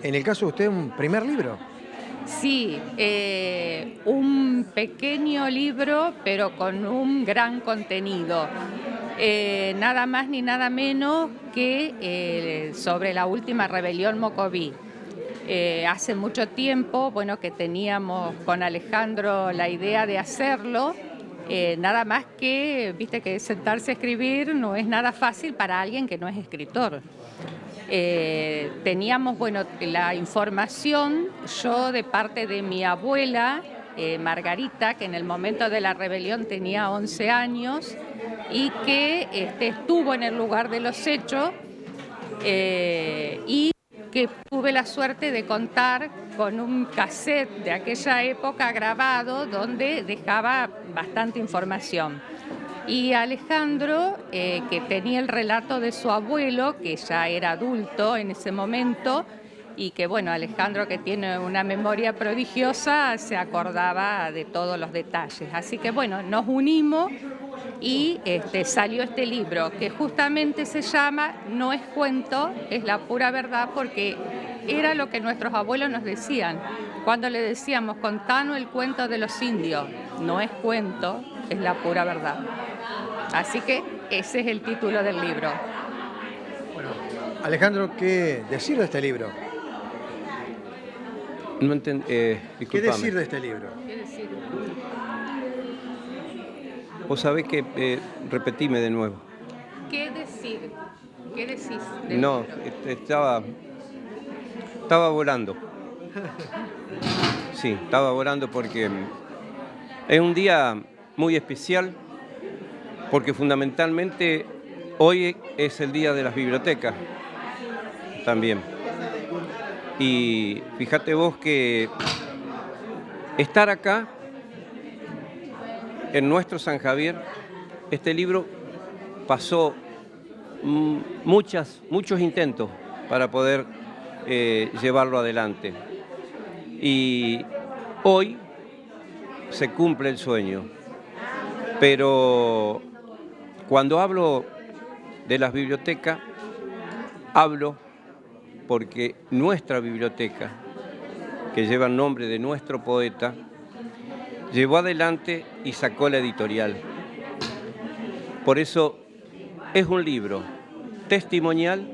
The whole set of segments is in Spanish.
En el caso de usted, un primer libro. Sí, un pequeño libro, pero con un gran contenido. Nada más ni nada menos que sobre la última rebelión Mocoví. Hace mucho tiempo, bueno, que teníamos con Alejandro la idea de hacerlo. Nada más que, viste que sentarse a escribir no es nada fácil para alguien que no es escritor. Teníamos, bueno, la información, yo de parte de mi abuela, Margarita, que en el momento de la rebelión tenía 11 años y que estuvo en el lugar de los hechos y que tuve la suerte de contar con un cassette de aquella época grabado donde dejaba bastante información. Y Alejandro, que tenía el relato de su abuelo, que ya era adulto en ese momento, y que bueno, Alejandro, que tiene una memoria prodigiosa, se acordaba de todos los detalles. Así que bueno, nos unimos y salió este libro, que justamente se llama No es cuento, es la pura verdad, porque era lo que nuestros abuelos nos decían. Cuando le decíamos, contanos el cuento de los indios, no es cuento, es la pura verdad. Así que ese es el título del libro. Bueno, Alejandro, ¿qué decir de este libro? No ¿Qué disculpame. decir de este libro? ¿Qué decir? Vos sabés que, repetime de nuevo. ¿Qué decir? ¿Qué decís del No, libro? estaba volando. Sí, estaba volando porque es un día muy especial, porque fundamentalmente hoy es el día de las bibliotecas también. Y fíjate vos que estar acá, en nuestro San Javier, este libro pasó muchos intentos para poder llevarlo adelante. Y hoy se cumple el sueño. Pero cuando hablo de las bibliotecas, hablo porque nuestra biblioteca, que lleva el nombre de nuestro poeta, llevó adelante y sacó la editorial. Por eso es un libro testimonial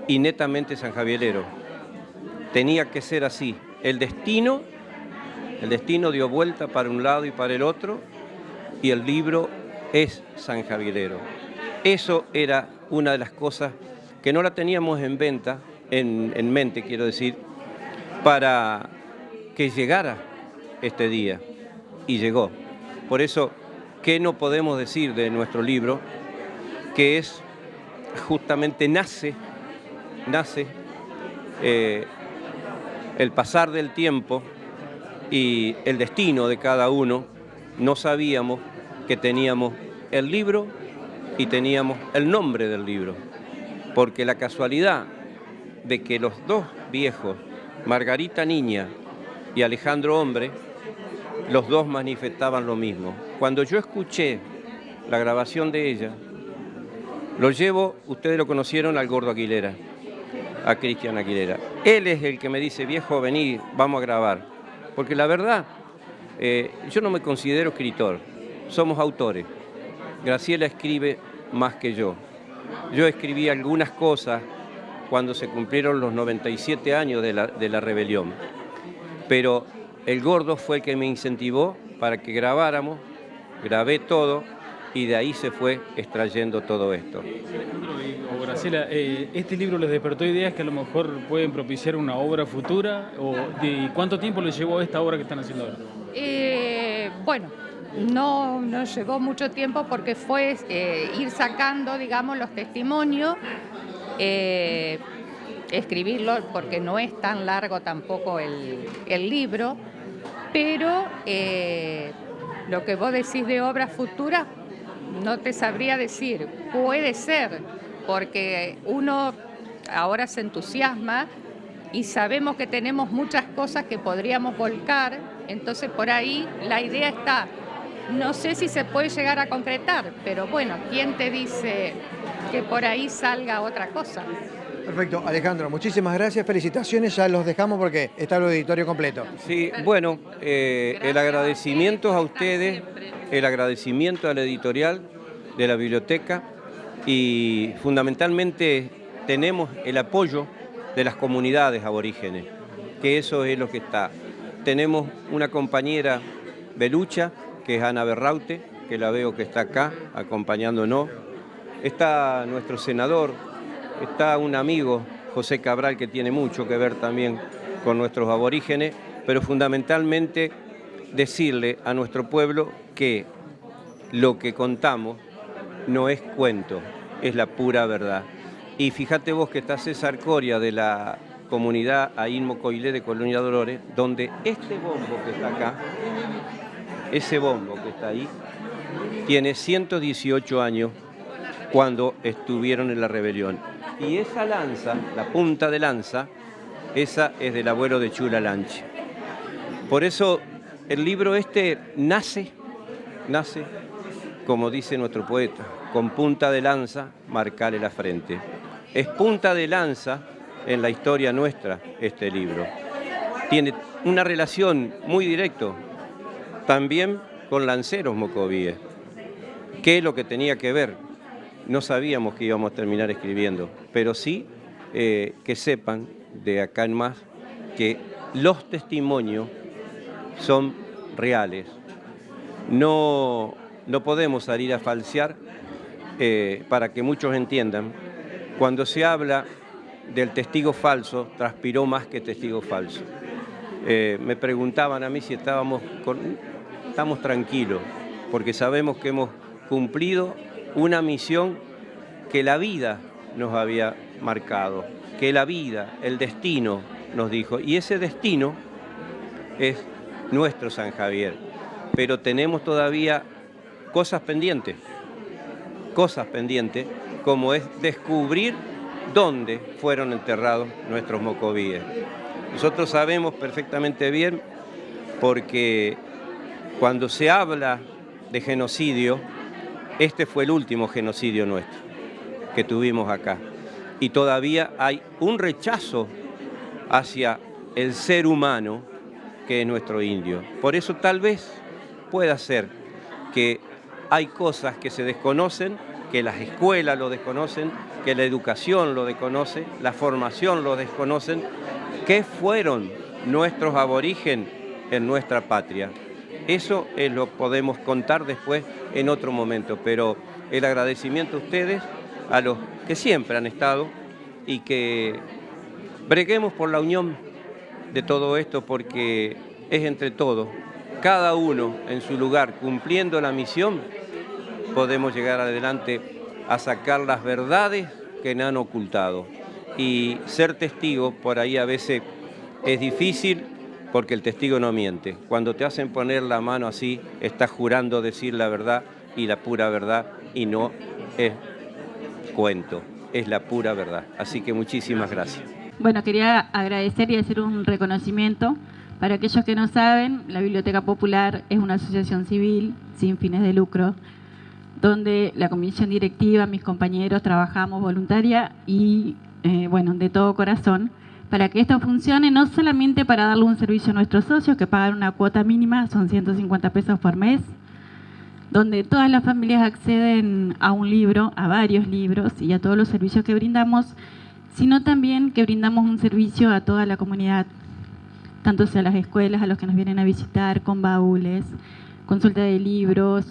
y netamente sanjavielero. Tenía que ser así. El destino dio vuelta para un lado y para el otro, y el libro es sanjavielero. Eso era una de las cosas que no la teníamos en mente, quiero decir, para que llegara este día, y llegó. Por eso, ¿qué no podemos decir de nuestro libro? Que es justamente nace el pasar del tiempo y el destino de cada uno. No sabíamos que teníamos el libro y teníamos el nombre del libro, porque la casualidad de que los dos viejos, Margarita niña y Alejandro hombre, los dos manifestaban lo mismo. Cuando yo escuché la grabación de ella, lo llevo, ustedes lo conocieron, al Gordo Aguilera, a Cristian Aguilera. Él es el que me dice, viejo, vení, vamos a grabar. Porque la verdad, yo no me considero escritor, somos autores. Graciela escribe más que yo. Yo escribí algunas cosas cuando se cumplieron los 97 años de la rebelión. Pero el Gordo fue el que me incentivó para que grabáramos, grabé todo y de ahí se fue extrayendo todo esto. O Graciela, ¿este libro les despertó ideas que a lo mejor pueden propiciar una obra futura? ¿Y cuánto tiempo les llevó esta obra que están haciendo ahora? Bueno, no llevó mucho tiempo porque fue ir sacando, digamos, los testimonios, escribirlo, porque no es tan largo tampoco el libro, pero lo que vos decís de obras futuras, no te sabría decir. Puede ser, porque uno ahora se entusiasma y sabemos que tenemos muchas cosas que podríamos volcar, entonces por ahí la idea está. No sé si se puede llegar a concretar, pero bueno, ¿quién te dice que por ahí salga otra cosa? Perfecto, Alejandro, muchísimas gracias, felicitaciones, ya los dejamos porque está el auditorio completo. Sí, bueno, el agradecimiento a ustedes, el agradecimiento a la editorial de la biblioteca y fundamentalmente tenemos el apoyo de las comunidades aborígenes, que eso es lo que está. Tenemos una compañera belucha, que es Ana Berraute, que la veo que está acá acompañándonos. Está nuestro senador, está un amigo, José Cabral, que tiene mucho que ver también con nuestros aborígenes, pero fundamentalmente decirle a nuestro pueblo que lo que contamos no es cuento, es la pura verdad. Y fíjate vos que está César Coria de la comunidad Aín Mocoilé de Colonia Dolores, donde este bombo que está acá, ese bombo que está ahí, tiene 118 años cuando estuvieron en la rebelión. Y esa lanza, la punta de lanza, esa es del abuelo de Chula Lanche. Por eso el libro este nace, como dice nuestro poeta, con punta de lanza, marcale la frente. Es punta de lanza en la historia nuestra este libro. Tiene una relación muy directa también con lanceros mocovíes. ¿Qué es lo que tenía que ver? No sabíamos que íbamos a terminar escribiendo, pero sí que sepan de acá en más que los testimonios son reales. No podemos salir a falsear para que muchos entiendan. Cuando se habla del testigo falso, transpiró más que testigo falso. Me preguntaban a mí si estamos tranquilos, porque sabemos que hemos cumplido una misión que la vida nos había marcado, que la vida, el destino nos dijo, y ese destino es nuestro San Javier, pero tenemos todavía cosas pendientes, como es descubrir dónde fueron enterrados nuestros mocovíes. Nosotros sabemos perfectamente bien, porque cuando se habla de genocidio, este fue el último genocidio nuestro que tuvimos acá. Y todavía hay un rechazo hacia el ser humano que es nuestro indio. Por eso tal vez pueda ser que hay cosas que se desconocen, que las escuelas lo desconocen, que la educación lo desconoce, la formación lo desconocen, que fueron nuestros aborígenes en nuestra patria. Eso lo podemos contar después en otro momento, pero el agradecimiento a ustedes, a los que siempre han estado y que breguemos por la unión de todo esto, porque es entre todos, cada uno en su lugar cumpliendo la misión, podemos llegar adelante a sacar las verdades que nos han ocultado. Y ser testigo por ahí a veces es difícil, porque el testigo no miente. Cuando te hacen poner la mano así, estás jurando decir la verdad y la pura verdad, y no es cuento, es la pura verdad. Así que muchísimas gracias. Bueno, quería agradecer y hacer un reconocimiento. Para aquellos que no saben, la Biblioteca Popular es una asociación civil sin fines de lucro, donde la comisión directiva, mis compañeros, trabajamos voluntaria y, de todo corazón, para que esto funcione, no solamente para darle un servicio a nuestros socios, que pagan una cuota mínima, son 150 pesos por mes, donde todas las familias acceden a un libro, a varios libros y a todos los servicios que brindamos, sino también que brindamos un servicio a toda la comunidad, tanto sea a las escuelas, a los que nos vienen a visitar, con baúles, consulta de libros,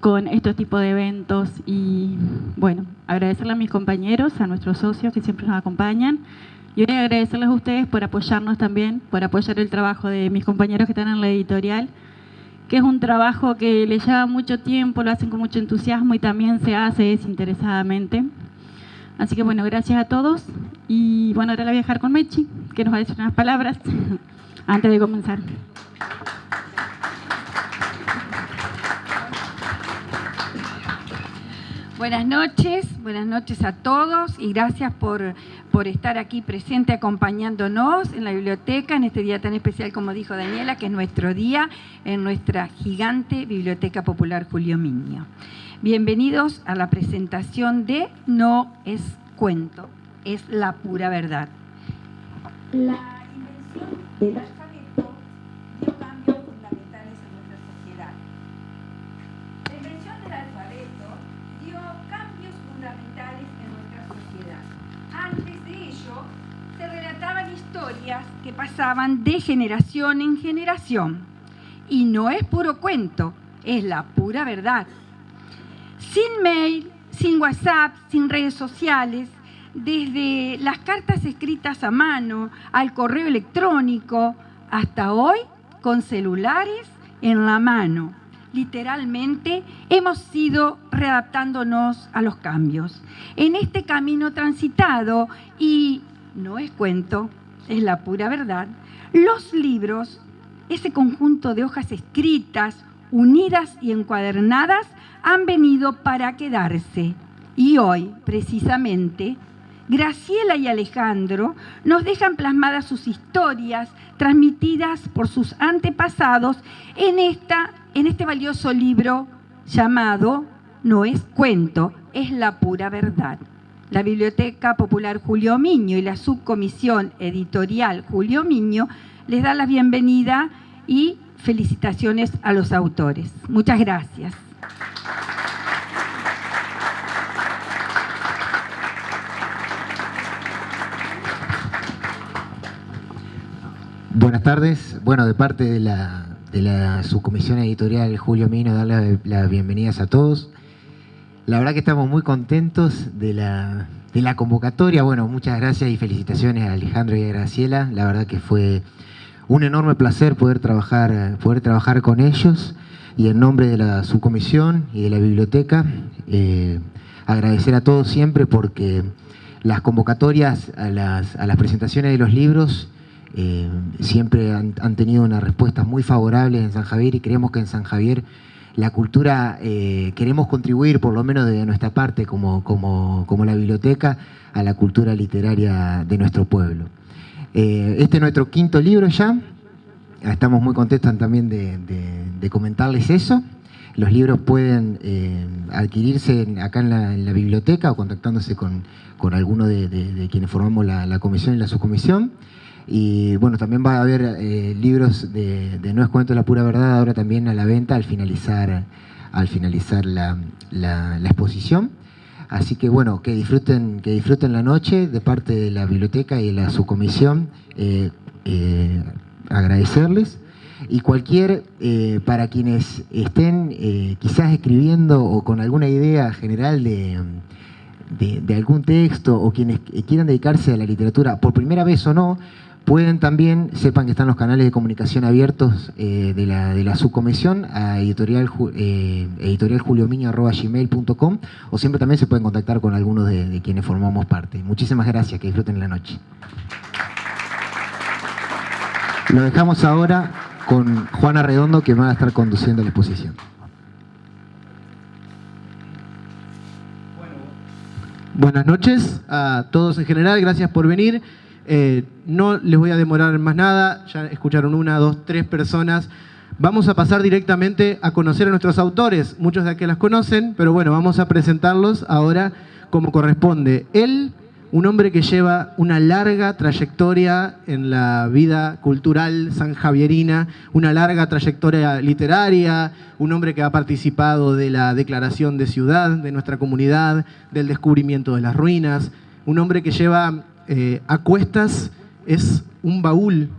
con estos tipos de eventos. Y bueno, agradecerle a mis compañeros, a nuestros socios que siempre nos acompañan, y hoy agradecerles a ustedes por apoyarnos también, por apoyar el trabajo de mis compañeros que están en la editorial, que es un trabajo que les lleva mucho tiempo, lo hacen con mucho entusiasmo y también se hace desinteresadamente. Así que bueno, gracias a todos. Y bueno, ahora la voy a dejar con Mechi, que nos va a decir unas palabras antes de comenzar. Buenas noches a todos y gracias por estar aquí presente acompañándonos en la biblioteca en este día tan especial, como dijo Daniela, que es nuestro día en nuestra gigante Biblioteca Popular Julio Miño. Bienvenidos a la presentación de No es Cuento, es la pura verdad. La invención del alfabeto dio cambios fundamentales en nuestra sociedad. La invención del alfabeto dio cambios fundamentales en nuestra sociedad. Antes de ello, se relataban historias que pasaban de generación en generación. Y no es puro cuento, es la pura verdad. Sin mail, sin WhatsApp, sin redes sociales, desde las cartas escritas a mano al correo electrónico, hasta hoy con celulares en la mano. Literalmente hemos ido readaptándonos a los cambios. En este camino transitado, y no es cuento, es la pura verdad, los libros, ese conjunto de hojas escritas, unidas y encuadernadas, han venido para quedarse. Y hoy, precisamente, Graciela y Alejandro nos dejan plasmadas sus historias, transmitidas por sus antepasados en este valioso libro llamado No es cuento, es la pura verdad. La Biblioteca Popular Julio Miño y la Subcomisión Editorial Julio Miño les da la bienvenida y felicitaciones a los autores. Muchas gracias. Buenas tardes. Bueno, de parte de la Subcomisión Editorial Julio Miño, darle las bienvenidas a todos. La verdad que estamos muy contentos de la convocatoria. Bueno, muchas gracias y felicitaciones a Alejandro y a Graciela. La verdad que fue un enorme placer poder trabajar con ellos. Y en nombre de la Subcomisión y de la Biblioteca, agradecer a todos siempre, porque las convocatorias a las presentaciones de los libros siempre han tenido unas respuestas muy favorables en San Javier, y creemos que en San Javier la cultura, queremos contribuir, por lo menos de nuestra parte, como la biblioteca, a la cultura literaria de nuestro pueblo. Este es nuestro quinto libro ya. Estamos muy contentos también de comentarles eso. Los libros pueden adquirirse acá en la biblioteca o contactándose con alguno de quienes formamos la comisión y la subcomisión. Y bueno, también va a haber libros de No es cuento, la pura verdad, ahora también a la venta al finalizar la exposición. Así que bueno, que disfruten la noche de parte de la biblioteca y de la subcomisión. Agradecerles. Y para quienes estén quizás escribiendo o con alguna idea general de algún texto, o quienes quieran dedicarse a la literatura por primera vez o no, pueden también, sepan que están los canales de comunicación abiertos de la subcomisión a editorialjuliomiño@gmail.com, o siempre también se pueden contactar con algunos de quienes formamos parte. Muchísimas gracias, que disfruten la noche. Lo dejamos ahora con Juana Redondo, que va a estar conduciendo la exposición. Buenas noches a todos en general, gracias por venir. No les voy a demorar más nada, ya escucharon 1, 2, 3 personas. Vamos a pasar directamente a conocer a nuestros autores. Muchos de aquí las conocen, pero bueno, vamos a presentarlos ahora como corresponde. Él, un hombre que lleva una larga trayectoria en la vida cultural sanjavierina, una larga trayectoria literaria, un hombre que ha participado de la declaración de ciudad de nuestra comunidad, del descubrimiento de las ruinas, un hombre que lleva a cuestas es un baúl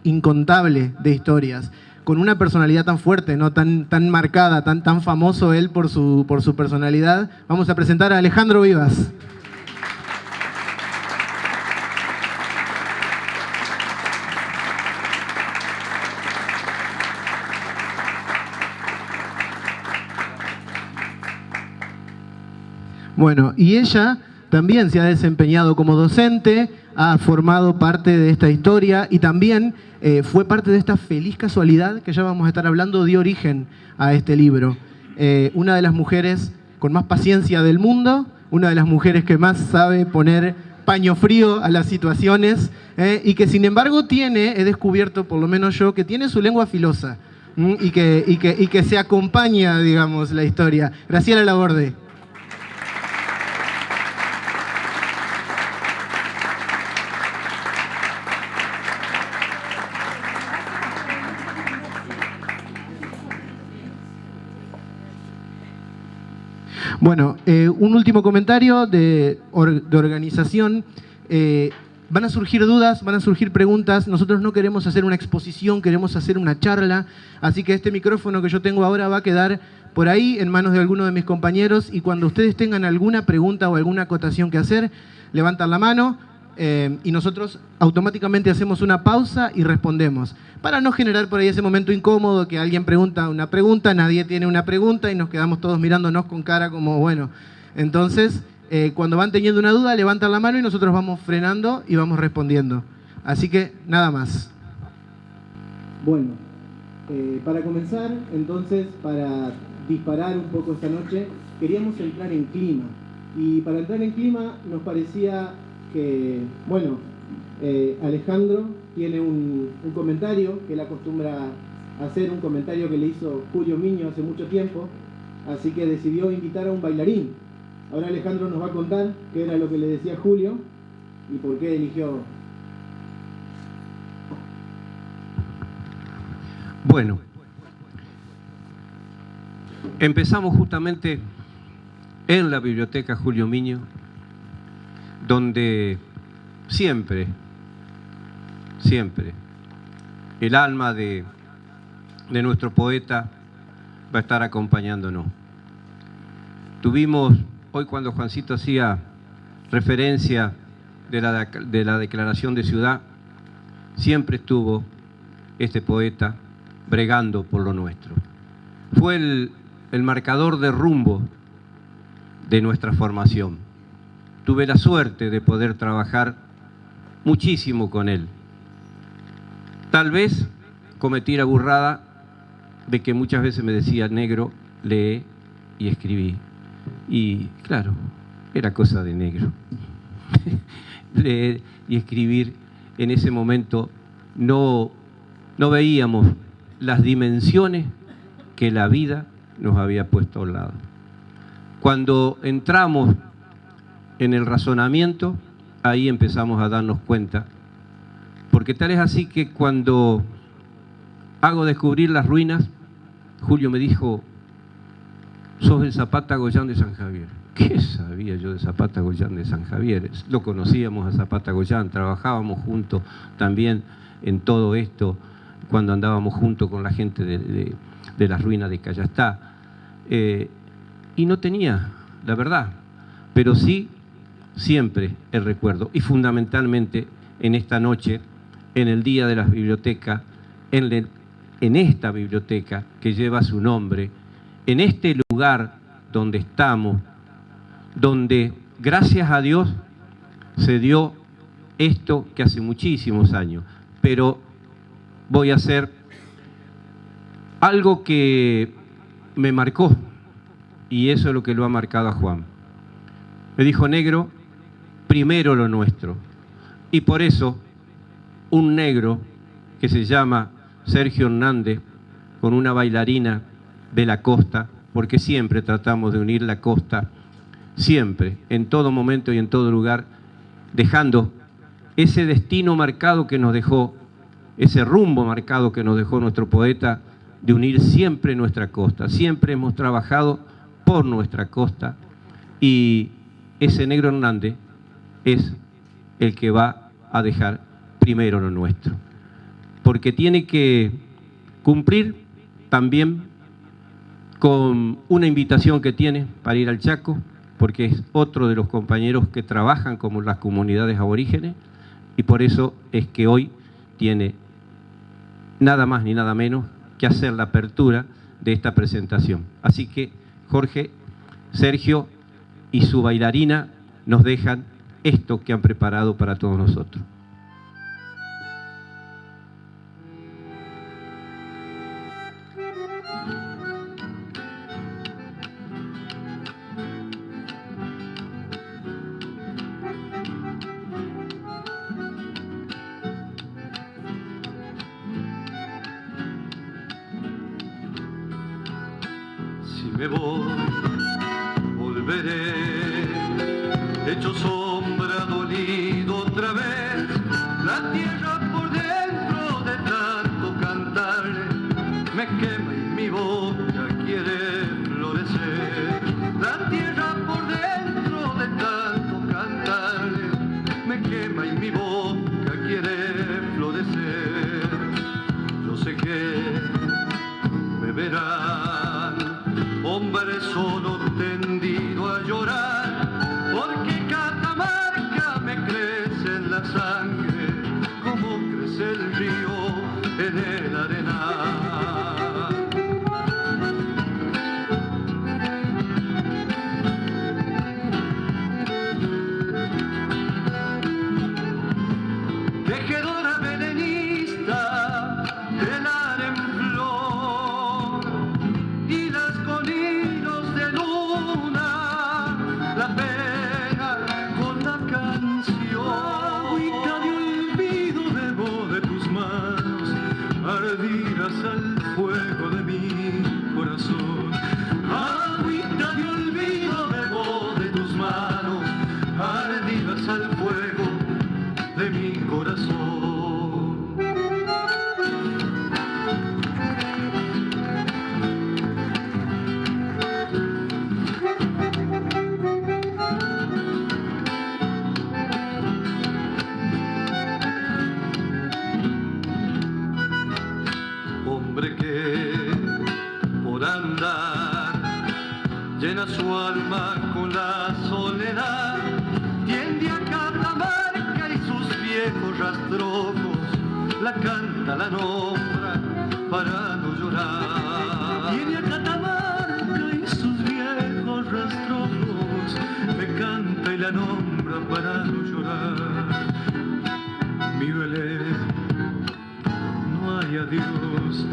incontable de historias, con una personalidad tan fuerte, ¿no? tan marcada, tan famoso él por su personalidad. Vamos a presentar a Alejandro Vivas. Bueno, y ella también se ha desempeñado como docente, ha formado parte de esta historia y también fue parte de esta feliz casualidad que ya vamos a estar hablando, dio origen a este libro. Una de las mujeres con más paciencia del mundo, una de las mujeres que más sabe poner paño frío a las situaciones y que sin embargo he descubierto, por lo menos yo, que tiene su lengua filosa y que se acompaña, digamos, la historia. Graciela Laborde. Bueno, un último comentario de organización. Van a surgir dudas, van a surgir preguntas. Nosotros no queremos hacer una exposición, queremos hacer una charla. Así que este micrófono que yo tengo ahora va a quedar por ahí en manos de alguno de mis compañeros. Y cuando ustedes tengan alguna pregunta o alguna acotación que hacer, levantan la mano y nosotros automáticamente hacemos una pausa y respondemos. Para no generar por ahí ese momento incómodo que alguien pregunta una pregunta, nadie tiene una pregunta y nos quedamos todos mirándonos con cara como, bueno. Entonces, cuando van teniendo una duda, levantan la mano y nosotros vamos frenando y vamos respondiendo. Así que, nada más. Bueno, para comenzar, entonces, para disparar un poco esta noche, queríamos entrar en clima. Y para entrar en clima nos parecía que, bueno, Alejandro tiene un comentario que él acostumbra a hacer, un comentario que le hizo Julio Miño hace mucho tiempo, así que decidió invitar a un bailarín. Ahora Alejandro nos va a contar qué era lo que le decía Julio y por qué eligió. Bueno, empezamos justamente en la biblioteca Julio Miño, donde siempre el alma de nuestro poeta va a estar acompañándonos. Tuvimos, hoy cuando Juancito hacía referencia de la declaración de ciudad, siempre estuvo este poeta bregando por lo nuestro. Fue el marcador de rumbo de nuestra formación. Tuve la suerte de poder trabajar muchísimo con él. Tal vez cometí la burrada de que muchas veces me decía, negro, lee y escribí. Y claro, era cosa de negro. Leer y escribir en ese momento no veíamos las dimensiones que la vida nos había puesto al lado. Cuando entramos en el razonamiento, ahí empezamos a darnos cuenta, porque tal es así que cuando hago descubrir las ruinas, Julio me dijo, sos el Zapata Goyán de San Javier. ¿Qué sabía yo de Zapata Goyán de San Javier? Lo conocíamos a Zapata Goyán, trabajábamos juntos también en todo esto, cuando andábamos juntos con la gente de las ruinas de Callastá. Y no tenía, la verdad, pero sí siempre el recuerdo. Y fundamentalmente en esta noche, en el Día de las Bibliotecas, en esta biblioteca que lleva su nombre, en este lugar donde estamos, donde gracias a Dios se dio esto que hace muchísimos años. Pero voy a hacer algo que me marcó, y eso es lo que lo ha marcado a Juan. Me dijo, negro, primero lo nuestro. Y por eso, un negro que se llama Sergio Hernández, con una bailarina de la costa, porque siempre tratamos de unir la costa, siempre, en todo momento y en todo lugar, dejando ese destino marcado que nos dejó, ese rumbo marcado que nos dejó nuestro poeta, de unir siempre nuestra costa. Siempre hemos trabajado por nuestra costa y ese negro Hernández es el que va a dejar primero lo nuestro. Porque tiene que cumplir también con una invitación que tiene para ir al Chaco, porque es otro de los compañeros que trabajan como las comunidades aborígenes, y por eso es que hoy tiene nada más ni nada menos que hacer la apertura de esta presentación. Así que Jorge, Sergio y su bailarina nos dejan esto que han preparado para todos nosotros. Me voy, volveré, hecho sombra, dolido otra vez, la tierra por dentro de tanto cantar, me quema en mi boca quiere florecer. La tierra por dentro de tanto cantarle me quema y mi boca quiere florecer. Yo sé que me verán, hombre solo tendido a llorar, porque Catamarca me crece en la sangre, como crece el río en el arenal. Tejedora belenista del are en flor y las con hilos de luna, la pena con la canción. Agüita de olvido bebo de tus manos, ardidas al fuego de mi corazón. Agüita de olvido bebo de tus manos, ardidas al fuego de mi corazón. Hombre que por andar llena su alma con la soledad, tiende a Catamarca y sus viejos rastrojos, la canta, la nombra para no llorar. Tiene a Catamarca y sus viejos rastrojos, me canta y la nombra para no llorar. Mi Belén, no hay adiós,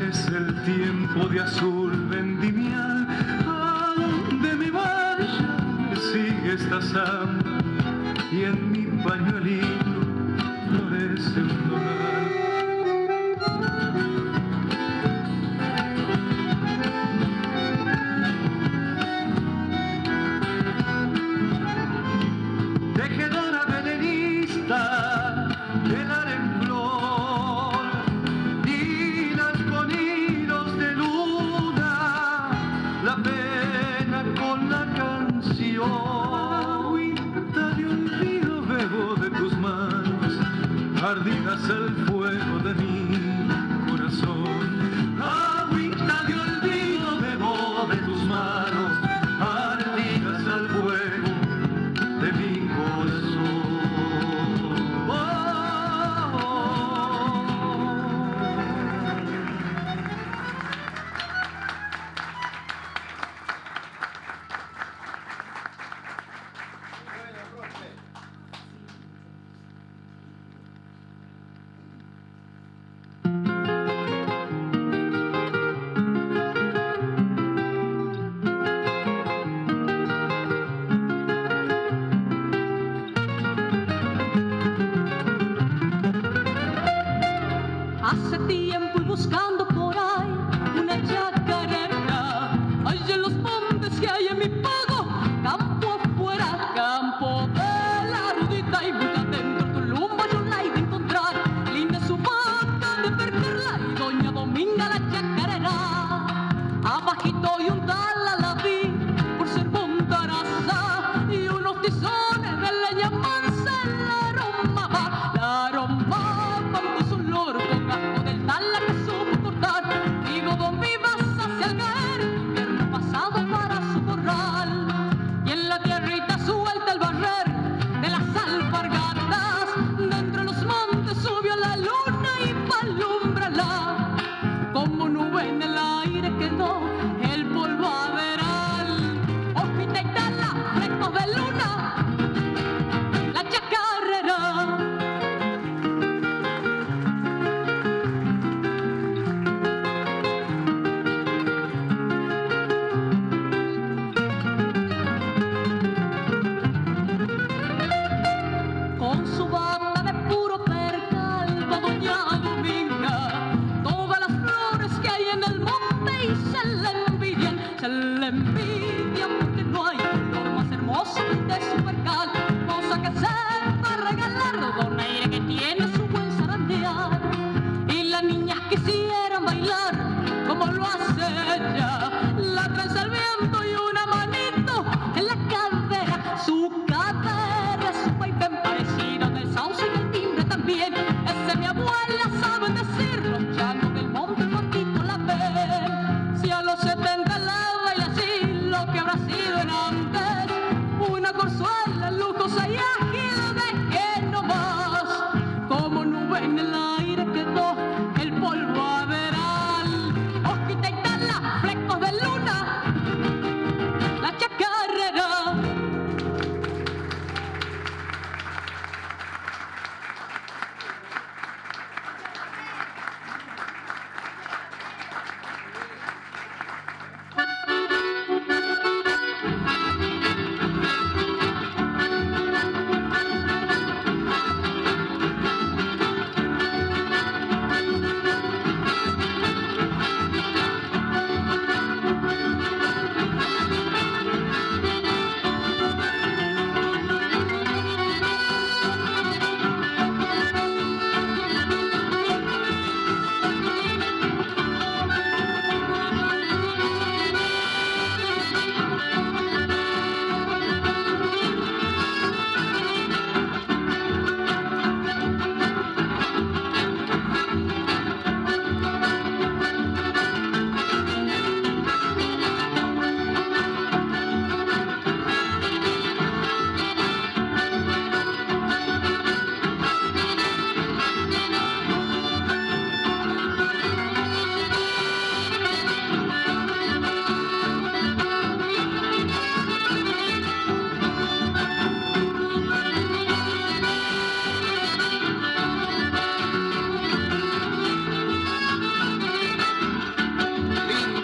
es el tiempo de azul vendimial. A donde me vaya me sigue esta samba y en mi pañuelito florece un doral. Tejedora belenista del are en flor y las con hilos de luna, la pena con la canción. Agüita de olvido bebo de tus manos, ardidas al fuego de mi corazón. Agüita de olvido bebo de tus manos, ardidas al fuego de mi corazón. Hace tiempo y buscando por ahí una chacarera, allá en los montes que hay en mi pago, campo afuera, campo de la Rudita y muy adentro tu lumba yo la he de encontrar, linda su bata de perderla y doña Dominga la chacarera, abajito y un tal la vi por ser montaraza y unos tizones de leña mansa la aromaba con su loro con asco del tala que supo cortar. Digo, ¿dónde ibas hacia el caer? Invierno pasado para su corral. Y en la tierrita suelta el barrer de las alpargatas, dentro de los montes subió la luna y palúmbrala. Como nube en el aire quedó el polvaderal. Hojita y tala, flecos de luna, la chacarrera. Con su bata de puro percal va doña Dominga, todas las flores que hay en el monte y se la envidian porque no hay flor más hermoso que de su percal, cosa que sepa regalar don aire que tiene su buen zarandear, y las niñas quisieran bailar como lo hace ella.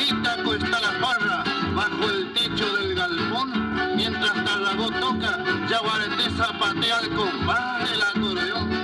Ítaco está la farra bajo el techo del galpón, mientras Tarragó toca, Yaguareté zapatea al compás del acordeón.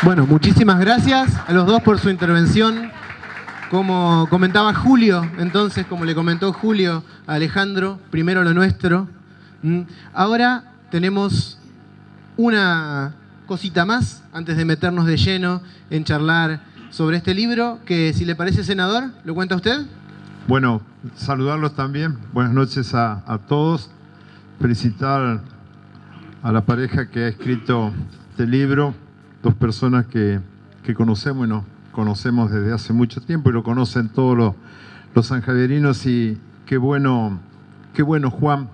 Bueno, muchísimas gracias a los dos por su intervención. Como comentaba Julio, entonces, como le comentó Julio a Alejandro, primero lo nuestro. Ahora tenemos una cosita más antes de meternos de lleno en charlar sobre este libro, que si le parece, senador, ¿lo cuenta usted? Bueno, saludarlos también. Buenas noches a todos. Felicitar a la pareja que ha escrito este libro. Dos personas que conocemos y nos conocemos desde hace mucho tiempo y lo conocen todos los sanjavierinos, y qué bueno Juan,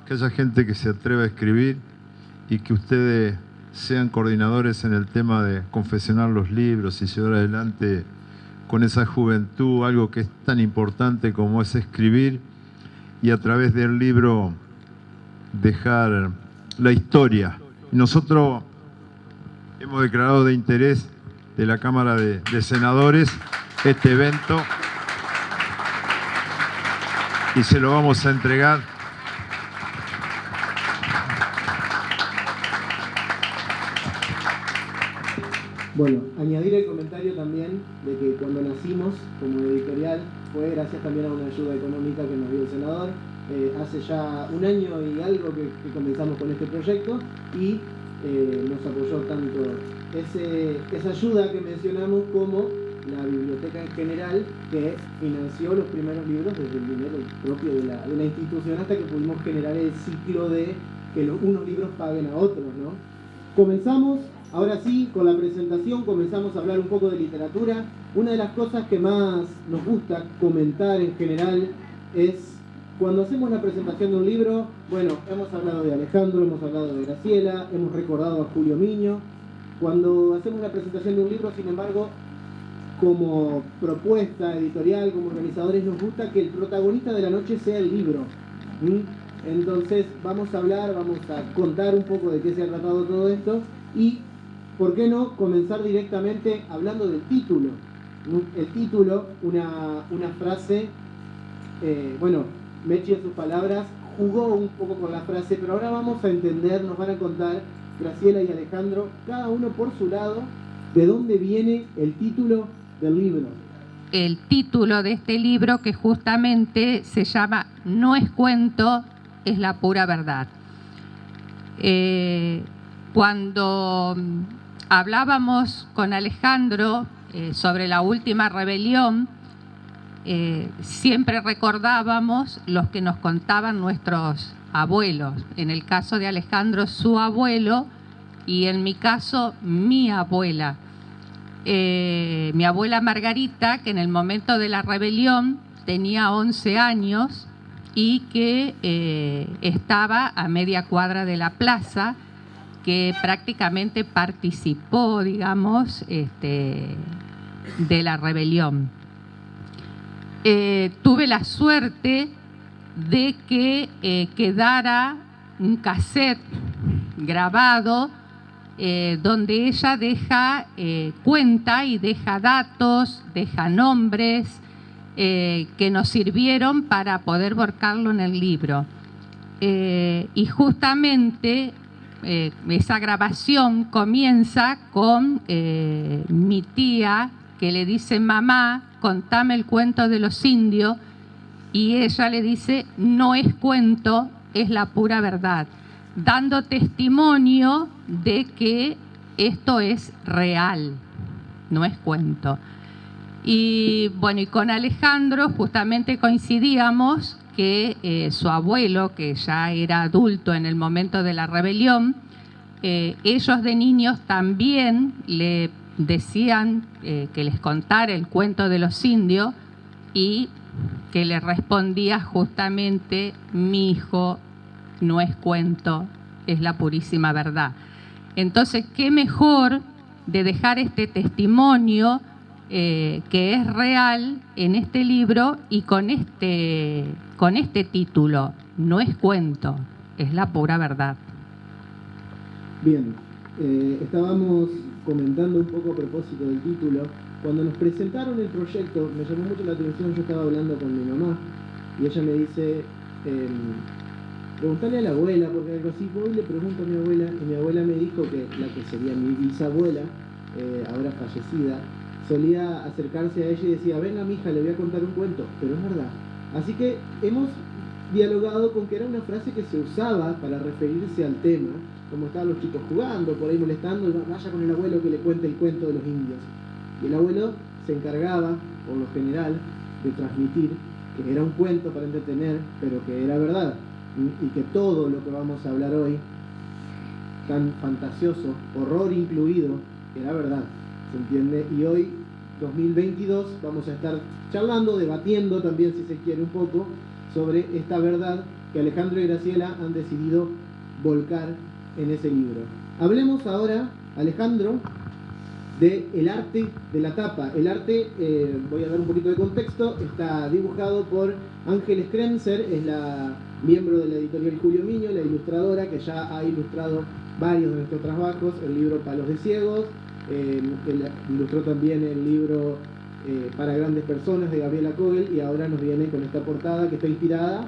que haya gente que se atreva a escribir y que ustedes sean coordinadores en el tema de confeccionar los libros y llevar adelante con esa juventud algo que es tan importante como es escribir, y a través del libro dejar la historia. Y nosotros hemos declarado de interés de la Cámara de Senadores este evento y se lo vamos a entregar. Bueno, añadir el comentario también de que cuando nacimos como editorial fue gracias también a una ayuda económica que nos dio el senador. Hace ya un año y algo que comenzamos con este proyecto y nos apoyó tanto esa ayuda que mencionamos como la biblioteca en general, que financió los primeros libros desde el dinero propio de la institución hasta que pudimos generar el ciclo de que unos libros paguen a otros, ¿no? Comenzamos, ahora sí, con la presentación, comenzamos a hablar un poco de literatura. Una de las cosas que más nos gusta comentar en general es cuando hacemos la presentación de un libro. Bueno, hemos hablado de Alejandro, hemos hablado de Graciela, hemos recordado a Julio Miño. Cuando hacemos la presentación de un libro, sin embargo, como propuesta editorial, como organizadores, nos gusta que el protagonista de la noche sea el libro. Entonces vamos a hablar, vamos a contar un poco de qué se ha tratado todo esto y, ¿por qué no comenzar directamente hablando del título? El título, una frase, bueno, Mechi en sus palabras jugó un poco con la frase, pero ahora vamos a entender, nos van a contar Graciela y Alejandro, cada uno por su lado, de dónde viene el título del libro. El título de este libro, que justamente se llama No es cuento, es la pura verdad. Cuando hablábamos con Alejandro sobre la última rebelión, siempre recordábamos los que nos contaban nuestros abuelos. En el caso de Alejandro, su abuelo, y en mi caso, mi abuela. Mi abuela Margarita, que en el momento de la rebelión tenía 11 años y que estaba a media cuadra de la plaza, que prácticamente participó, digamos, de la rebelión. Tuve la suerte de que quedara un cassette grabado donde ella cuenta y deja datos, deja nombres, que nos sirvieron para poder volcarlo en el libro. Y justamente esa grabación comienza con mi tía que le dice: mamá, contame el cuento de los indios, y ella le dice: no es cuento, es la pura verdad, dando testimonio de que esto es real, no es cuento. Y bueno, y con Alejandro justamente coincidíamos que su abuelo, que ya era adulto en el momento de la rebelión, ellos de niños también le decían que les contara el cuento de los indios, y que le respondía justamente: mi hijo, no es cuento, es la purísima verdad. Entonces, qué mejor de dejar este testimonio que es real en este libro, y con este título: no es cuento, es la pura verdad. Bien, estábamos comentando un poco a propósito del título. Cuando nos presentaron el proyecto, me llamó mucho la atención. Yo estaba hablando con mi mamá y ella me dice: preguntale a la abuela, porque algo así. Voy y le pregunto a mi abuela, y mi abuela me dijo que la que sería mi bisabuela, ahora fallecida, solía acercarse a ella y decía: venga, mija, le voy a contar un cuento. Pero es verdad. Así que hemos dialogado con que era una frase que se usaba para referirse al tema, como estaban los chicos jugando, por ahí molestando: vaya con el abuelo que le cuente el cuento de los indios. Y el abuelo se encargaba, por lo general, de transmitir que era un cuento para entretener, pero que era verdad, y que todo lo que vamos a hablar hoy, tan fantasioso, horror incluido, era verdad, ¿se entiende? Y hoy, 2022, vamos a estar charlando, debatiendo también, si se quiere, un poco sobre esta verdad que Alejandro y Graciela han decidido volcar en ese libro. Hablemos ahora, Alejandro, del arte de la tapa. El arte, voy a dar un poquito de contexto, está dibujado por Ángeles Krenzer, es la miembro de la editorial Julio Miño, la ilustradora que ya ha ilustrado varios de nuestros trabajos, el libro Palos de Ciegos, ilustró también el libro Para Grandes Personas de Gabriela Kogel, y ahora nos viene con esta portada que está inspirada.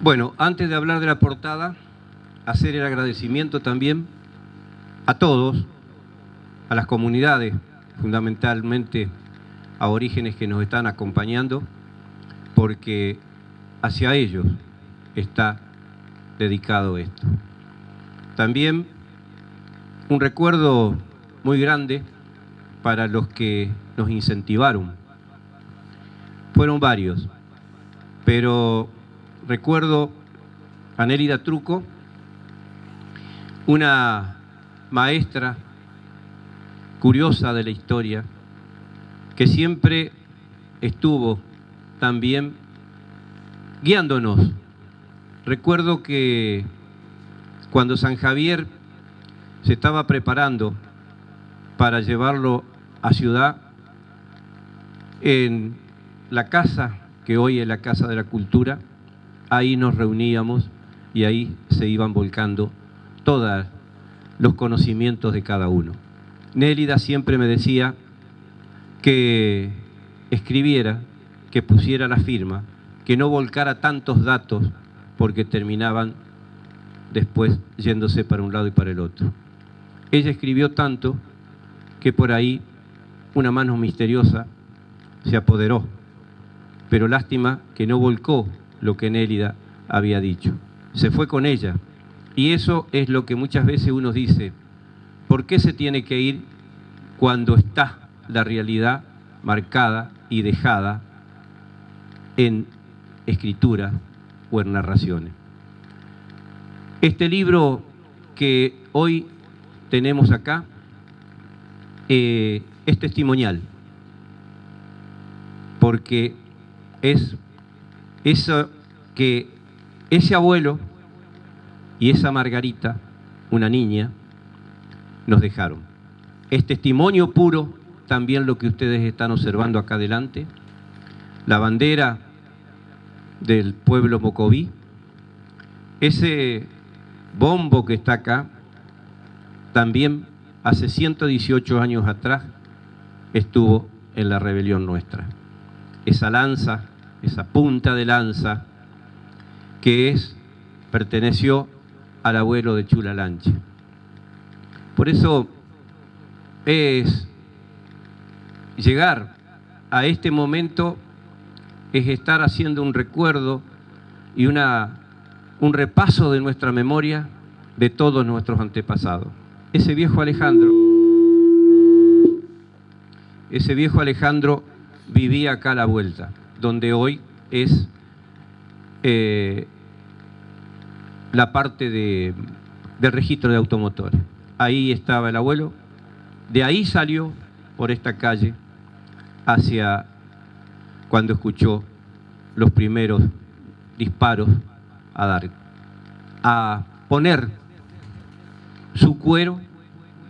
Bueno, antes de hablar de la portada, hacer el agradecimiento también a todos, a las comunidades, fundamentalmente aborígenes que nos están acompañando, porque hacia ellos está dedicado esto. También un recuerdo muy grande para los que nos incentivaron. Fueron varios, pero recuerdo a Nélida Truco, una maestra curiosa de la historia, que siempre estuvo también guiándonos. Recuerdo que cuando San Javier se estaba preparando para llevarlo a Ciudad, en la casa que hoy es la Casa de la Cultura, ahí nos reuníamos y ahí se iban volcando todos los conocimientos de cada uno. Nélida siempre me decía que escribiera, que pusiera la firma, que no volcara tantos datos porque terminaban después yéndose para un lado y para el otro. Ella escribió tanto que por ahí una mano misteriosa se apoderó, pero lástima que no volcó lo que Nélida había dicho. Se fue con ella, y eso es lo que muchas veces uno dice: ¿por qué se tiene que ir cuando está la realidad marcada y dejada en escritura o en narraciones? Este libro que hoy tenemos acá es testimonial, porque es eso que ese abuelo y esa Margarita, una niña, nos dejaron. Es testimonio puro también lo que ustedes están observando acá adelante, la bandera del pueblo mocoví, ese bombo que está acá, también hace 118 años atrás estuvo en la rebelión nuestra. esa lanza, esa punta de lanza, que perteneció al abuelo de Chula Lanche. Por eso llegar a este momento es estar haciendo un recuerdo y un repaso de nuestra memoria de todos nuestros antepasados. Ese viejo Alejandro vivía acá a la vuelta, donde hoy es la parte del registro de automotores. Ahí estaba el abuelo, de ahí salió por esta calle hacia cuando escuchó los primeros disparos a poner su cuero,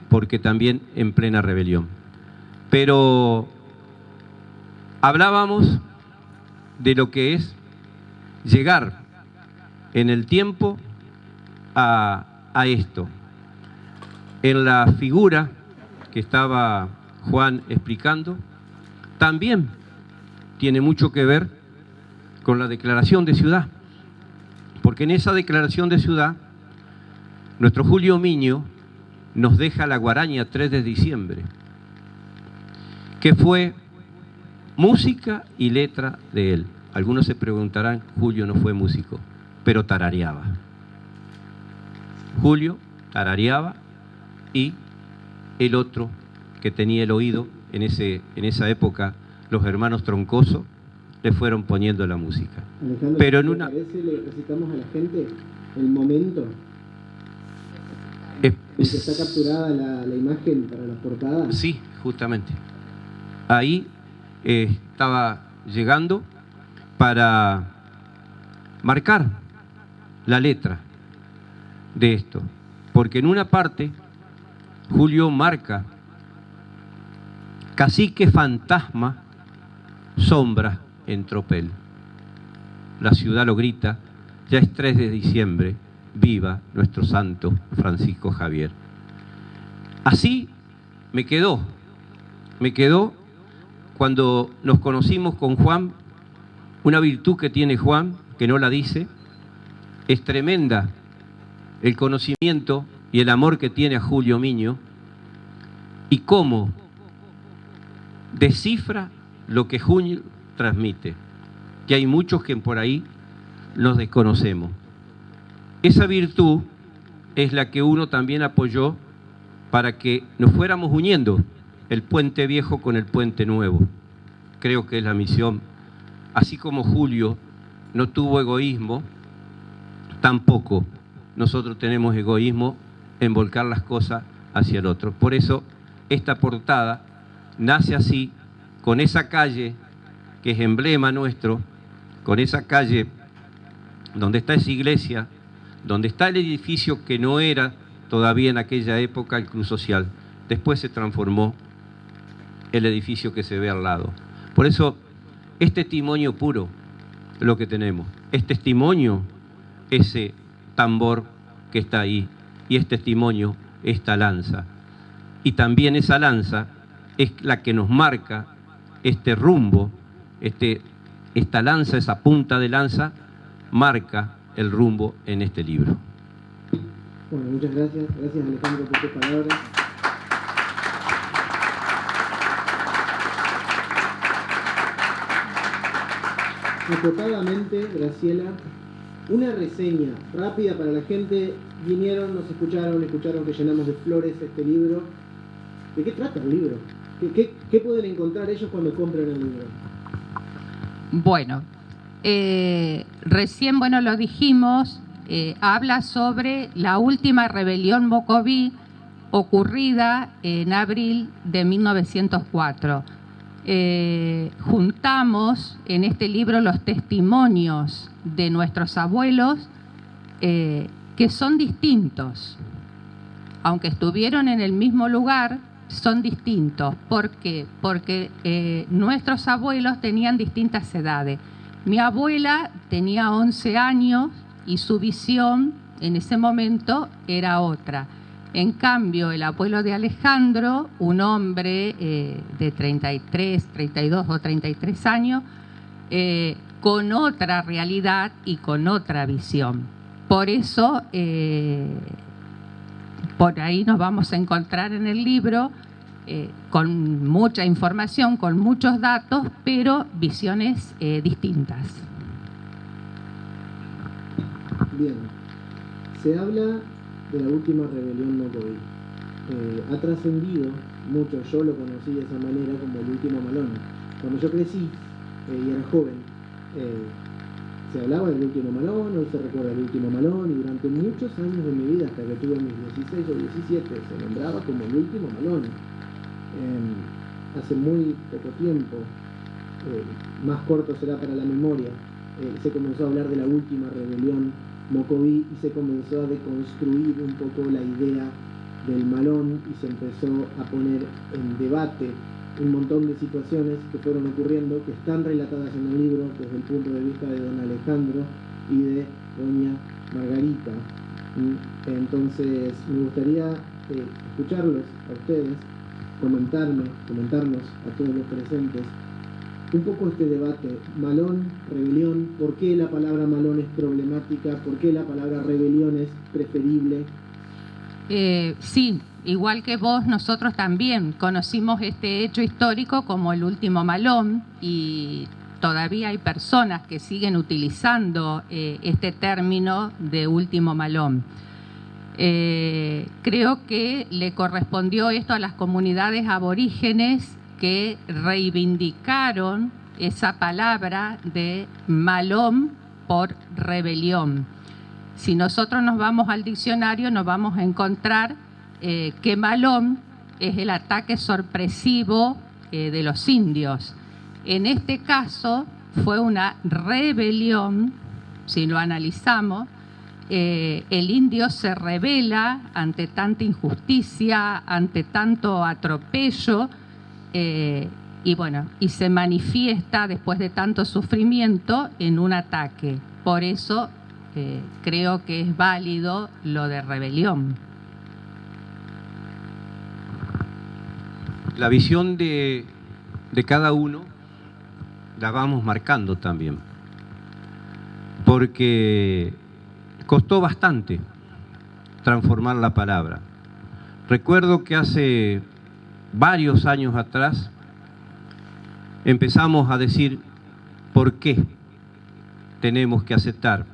porque también en plena rebelión. Pero hablábamos de lo que es llegar en el tiempo a esto. En la figura que estaba Juan explicando, también tiene mucho que ver con la declaración de ciudad, porque en esa declaración de ciudad nuestro Julio Miño nos deja la guaraña 3 de diciembre, que fue música y letra de él. Algunos se preguntarán, Julio no fue músico, pero tarareaba. Julio tarareaba, y el otro que tenía el oído, en esa época, los hermanos Troncoso, le fueron poniendo la música. Alejandro, pero ¿te parece, le recitamos a la gente el momento en que está capturada la imagen para la portada? Sí, justamente. Ahí estaba llegando para marcar la letra de esto, porque en una parte Julio marca: cacique fantasma, sombra en tropel. La ciudad lo grita, ya es 3 de diciembre, viva nuestro santo Francisco Javier. Así me quedó cuando nos conocimos con Juan, una virtud que tiene Juan, que no la dice, es tremenda, el conocimiento y el amor que tiene a Julio Miño, y cómo descifra lo que Julio transmite, que hay muchos que por ahí nos desconocemos. Esa virtud es la que uno también apoyó para que nos fuéramos uniendo el puente viejo con el puente nuevo. Creo que es la misión. Así como Julio no tuvo egoísmo, tampoco nosotros tenemos egoísmo en volcar las cosas hacia el otro. Por eso esta portada nace así, con esa calle que es emblema nuestro, con esa calle donde está esa iglesia, donde está el edificio que no era todavía en aquella época el Club Social. Después se transformó el edificio que se ve al lado. Por eso es testimonio puro lo que tenemos. Es testimonio ese tambor que está ahí, y es testimonio esta lanza. Y también esa lanza es la que nos marca este rumbo, esta lanza, esa punta de lanza, marca el rumbo en este libro. Bueno, muchas gracias. Gracias, Alejandro, por tus palabras. Acotadamente, Graciela, una reseña rápida para la gente. Vinieron, nos escucharon que llenamos de flores este libro. ¿De qué trata el libro? ¿Qué pueden encontrar ellos cuando compran el libro? Bueno, recién, lo dijimos, habla sobre la última rebelión mocoví ocurrida en abril de 1904. Juntamos en este libro los testimonios de nuestros abuelos que son distintos. Aunque estuvieron en el mismo lugar, son distintos. ¿Por qué? Porque nuestros abuelos tenían distintas edades. Mi abuela tenía 11 años y su visión en ese momento era otra. En cambio, el abuelo de Alejandro, un hombre de 33, 32 o 33 años, con otra realidad y con otra visión. Por eso, por ahí nos vamos a encontrar en el libro con mucha información, con muchos datos, pero visiones distintas. Bien, se habla de la última rebelión Mocoví. Ha trascendido mucho, yo lo conocí de esa manera como el último Malón. Cuando yo crecí y era joven, se hablaba del último Malón, hoy se recuerda el último Malón, y durante muchos años de mi vida, hasta que tuve mis 16 o 17, se nombraba como el último Malón. Hace muy poco tiempo, más corto será para la memoria, se comenzó a hablar de la última rebelión Mocoví y se comenzó a deconstruir un poco la idea del Malón y se empezó a poner en debate un montón de situaciones que fueron ocurriendo, que están relatadas en el libro desde el punto de vista de don Alejandro y de doña Margarita. Entonces me gustaría escucharlos a ustedes, comentarnos a todos los presentes un poco este debate, Malón, rebelión, por qué la palabra Malón es problemática, por qué la palabra rebelión es preferible. Sí, igual que vos, nosotros también conocimos este hecho histórico como el último Malón y todavía hay personas que siguen utilizando este término de último Malón. Creo que le correspondió esto a las comunidades aborígenes que reivindicaron esa palabra de Malón por rebelión. Si nosotros nos vamos al diccionario, nos vamos a encontrar que Malón es el ataque sorpresivo de los indios. En este caso fue una rebelión, si lo analizamos, el indio se rebela ante tanta injusticia, ante tanto atropello, y bueno, y se manifiesta después de tanto sufrimiento en un ataque. Por eso creo que es válido lo de rebelión. La visión de cada uno la vamos marcando también, porque costó bastante transformar la palabra. Recuerdo que hace varios años atrás empezamos a decir por qué tenemos que aceptar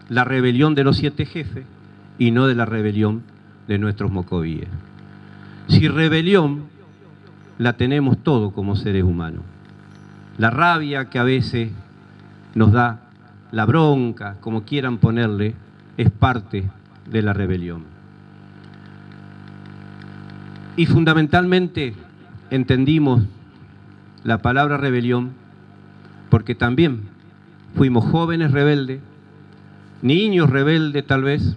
la rebelión de los 7 jefes y no de la rebelión de nuestros mocovíes. Si rebelión la tenemos todos como seres humanos, la rabia que a veces nos da, la bronca, como quieran ponerle, es parte de la rebelión. Y fundamentalmente entendimos la palabra rebelión porque también fuimos jóvenes rebeldes, niños rebeldes tal vez,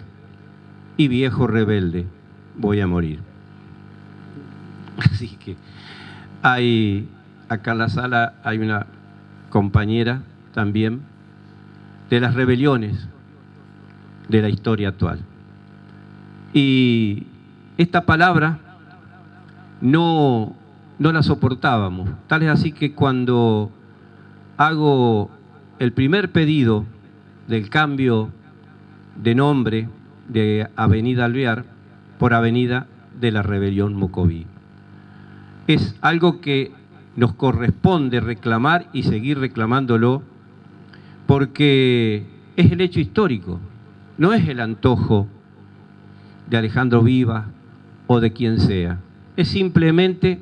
y viejos rebeldes, voy a morir. Así que acá en la sala hay una compañera también de las rebeliones de la historia actual. Y esta palabra no la soportábamos. Tal es así que cuando hago el primer pedido del cambio de nombre de Avenida Alvear por Avenida de la Rebelión Mocoví, es algo que nos corresponde reclamar y seguir reclamándolo porque es el hecho histórico, no es el antojo de Alejandro Vivas o de quien sea. Es simplemente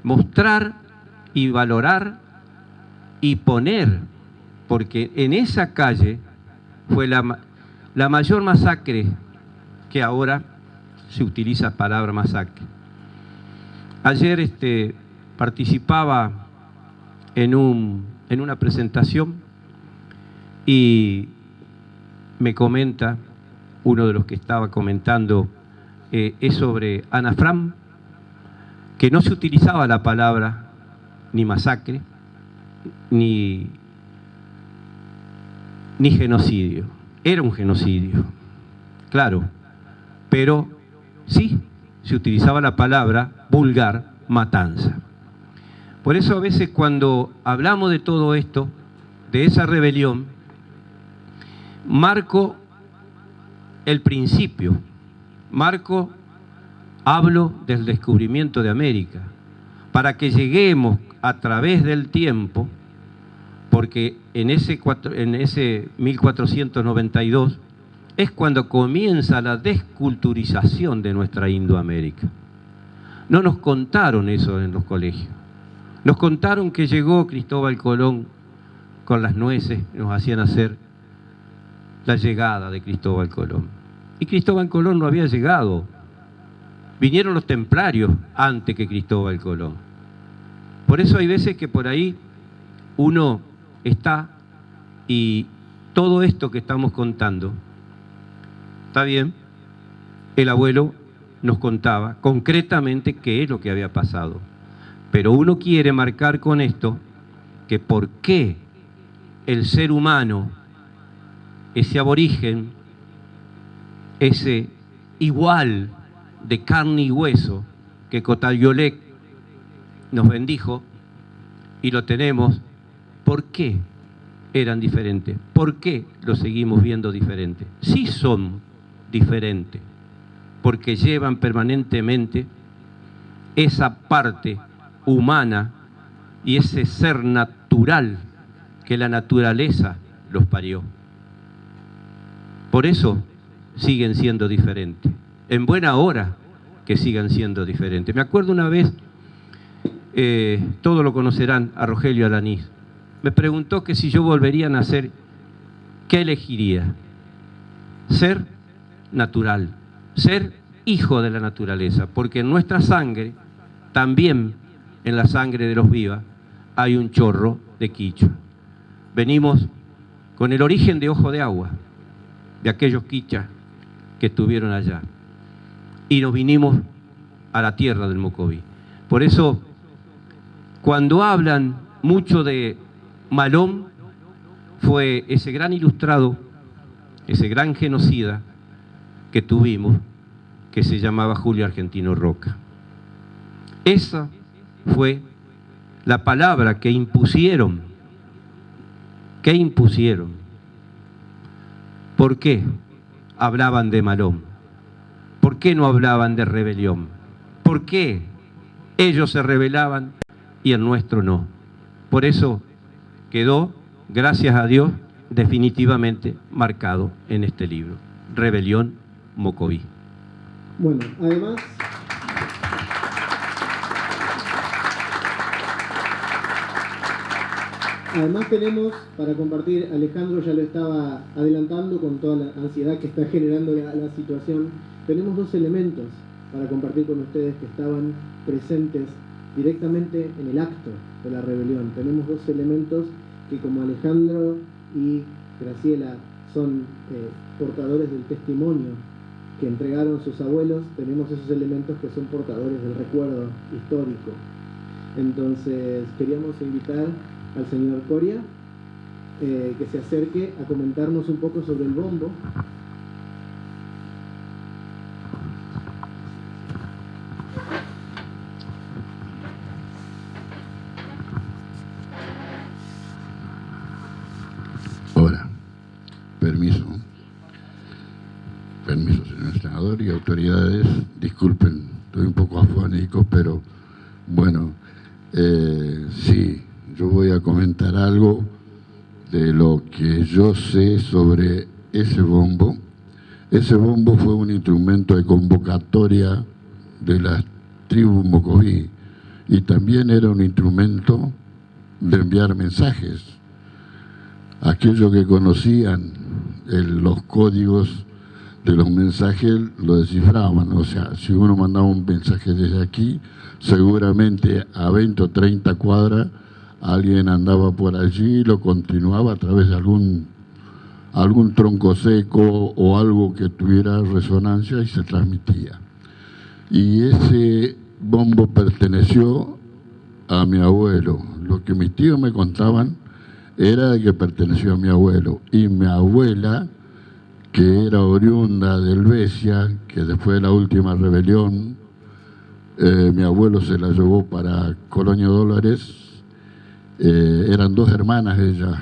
mostrar y valorar y poner, porque en esa calle fue la mayor masacre, que ahora se utiliza la palabra masacre. Ayer participaba en una presentación y me comenta uno de los que estaba comentando, es sobre Ana Fran, que no se utilizaba la palabra ni masacre ni genocidio. Era un genocidio, claro, pero sí se utilizaba la palabra vulgar matanza. Por eso a veces cuando hablamos de todo esto, de esa rebelión, marco el principio, hablo del descubrimiento de América, para que lleguemos a través del tiempo, porque en ese 1492 es cuando comienza la desculturización de nuestra Indoamérica. No nos contaron eso en los colegios. Nos contaron que llegó Cristóbal Colón con las nueces, nos hacían hacer la llegada de Cristóbal Colón. Y Cristóbal Colón no había llegado. Vinieron los templarios antes que Cristóbal Colón. Por eso hay veces que por ahí uno está y todo esto que estamos contando, está bien, el abuelo nos contaba concretamente qué es lo que había pasado. Pero uno quiere marcar con esto que por qué el ser humano, ese aborigen, ese igual de carne y hueso que Cotayolec nos bendijo y lo tenemos, ¿por qué eran diferentes? ¿Por qué lo seguimos viendo diferente? Sí son diferentes, porque llevan permanentemente esa parte humana y ese ser natural que la naturaleza los parió. Por eso siguen siendo diferentes. En buena hora que sigan siendo diferentes. Me acuerdo una vez, todos lo conocerán, a Rogelio Alanís. Me preguntó que si yo volvería a nacer, ¿qué elegiría? Ser natural, ser hijo de la naturaleza, porque en nuestra sangre, también en la sangre de los vivas, hay un chorro de quichua. Venimos con el origen de Ojo de Agua, de aquellos quichas que estuvieron allá, y nos vinimos a la tierra del Mocoví. Por eso, cuando hablan mucho de Malón, fue ese gran ilustrado, ese gran genocida que tuvimos, que se llamaba Julio Argentino Roca. Esa fue la palabra que impusieron. ¿Qué impusieron? ¿Por qué hablaban de Malón? ¿Por qué no hablaban de rebelión? ¿Por qué ellos se rebelaban y el nuestro no? Por eso quedó, gracias a Dios, definitivamente marcado en este libro. Rebelión Mocoví. Bueno, además tenemos para compartir, Alejandro ya lo estaba adelantando con toda la ansiedad que está generando la situación, tenemos dos elementos para compartir con ustedes que estaban presentes directamente en el acto de la rebelión. Tenemos dos elementos que, como Alejandro y Graciela son portadores del testimonio que entregaron sus abuelos, tenemos esos elementos que son portadores del recuerdo histórico. Entonces queríamos invitar al señor Coria que se acerque a comentarnos un poco sobre el bombo. Hola, permiso, señor senador y autoridades, disculpen, estoy un poco afónico, pero bueno, sí, yo voy a comentar algo de lo que yo sé sobre ese bombo. Ese bombo fue un instrumento de convocatoria de las tribus Mocoví y también era un instrumento de enviar mensajes. Aquellos que conocían los códigos de los mensajes lo descifraban, o sea, si uno mandaba un mensaje desde aquí, seguramente a 20 o 30 cuadras alguien andaba por allí y lo continuaba a través de algún tronco seco o algo que tuviera resonancia y se transmitía. Y ese bombo perteneció a mi abuelo. Lo que mis tíos me contaban era que perteneció a mi abuelo. Y mi abuela, que era oriunda de Helvecia, que después de la última rebelión, mi abuelo se la llevó para Colonia Dólares Eran dos hermanas ellas,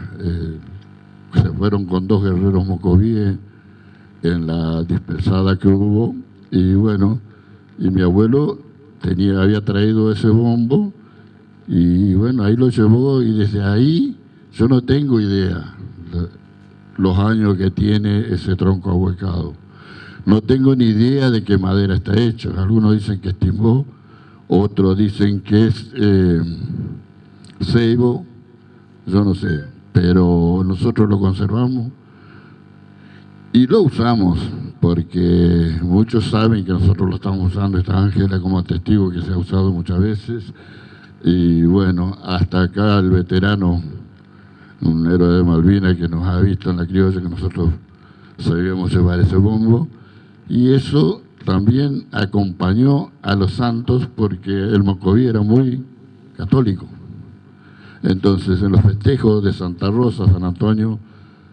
se fueron con dos guerreros mocovíes en la dispersada que hubo, y bueno, y mi abuelo había traído ese bombo, y bueno, ahí lo llevó, y desde ahí yo no tengo idea los años que tiene ese tronco ahuecado. No tengo ni idea de qué madera está hecho. Algunos dicen que es timbó, otros dicen que es ceibo, yo no sé, pero nosotros lo conservamos y lo usamos, porque muchos saben que nosotros lo estamos usando. Está Ángela como testigo, que se ha usado muchas veces, y bueno, hasta acá el veterano, un héroe de Malvinas que nos ha visto en la criolla, que nosotros sabíamos llevar ese bombo, y eso también acompañó a los santos, porque el mocoví era muy católico. Entonces, en los festejos de Santa Rosa, San Antonio,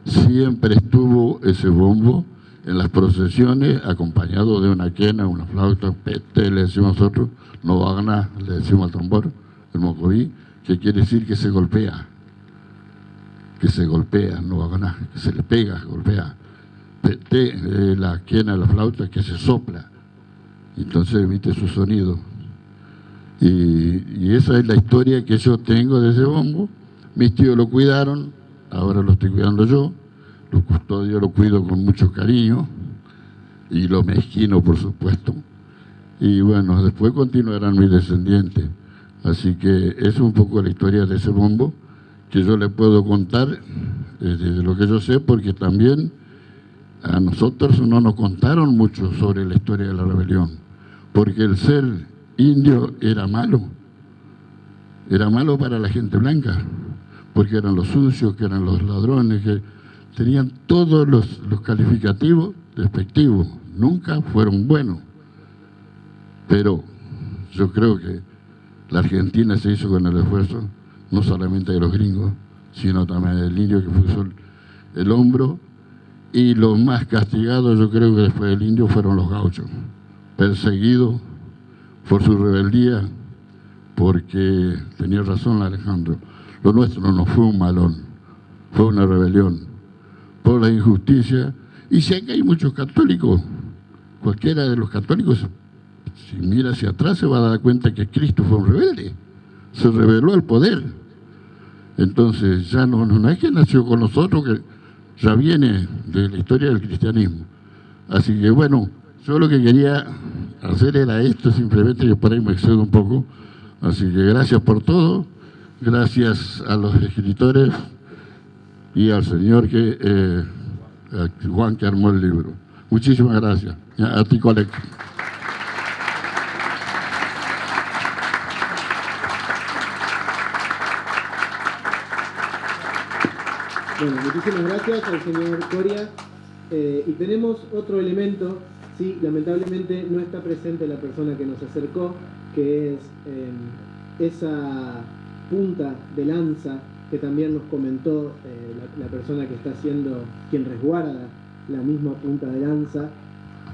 siempre estuvo ese bombo en las procesiones, acompañado de una quena, una flauta, pete, le decimos nosotros, no vagna, le decimos al tambor, el mocoví, que quiere decir que se golpea, no vagna, que se le pega, golpea. Pete, la quena, la flauta, que se sopla, entonces emite su sonido. Y esa es la historia que yo tengo de ese bombo. Mis tíos lo cuidaron, ahora lo estoy cuidando yo, lo custodio, lo cuido con mucho cariño, y lo mezquino, por supuesto. Y bueno, después continuarán mis descendientes. Así que es un poco la historia de ese bombo, que yo le puedo contar desde lo que yo sé, porque también a nosotros no nos contaron mucho sobre la historia de la rebelión, porque el ser indio era malo para la gente blanca, porque eran los sucios, que eran los ladrones, que tenían todos los calificativos despectivos, nunca fueron buenos. Pero yo creo que la Argentina se hizo con el esfuerzo, no solamente de los gringos, sino también del indio, que puso el hombro, y los más castigados, yo creo que después del indio, fueron los gauchos, perseguidos por su rebeldía, porque tenía razón Alejandro, lo nuestro no fue un malón, fue una rebelión por la injusticia. Y si acá hay muchos católicos, cualquiera de los católicos, si mira hacia atrás, se va a dar cuenta que Cristo fue un rebelde, se rebeló al poder. Entonces ya no es que nació con nosotros, que ya viene de la historia del cristianismo. Así que bueno, yo lo que quería hacer era esto, simplemente, que por ahí me excedo un poco. Así que gracias por todo, gracias a los escritores y al señor Juan, que armó el libro. Muchísimas gracias. A ti, colega. Bueno, muchísimas gracias al señor Coria. Y tenemos otro elemento. Sí, lamentablemente no está presente la persona que nos acercó, que es esa punta de lanza que también nos comentó la persona que está siendo quien resguarda la misma punta de lanza,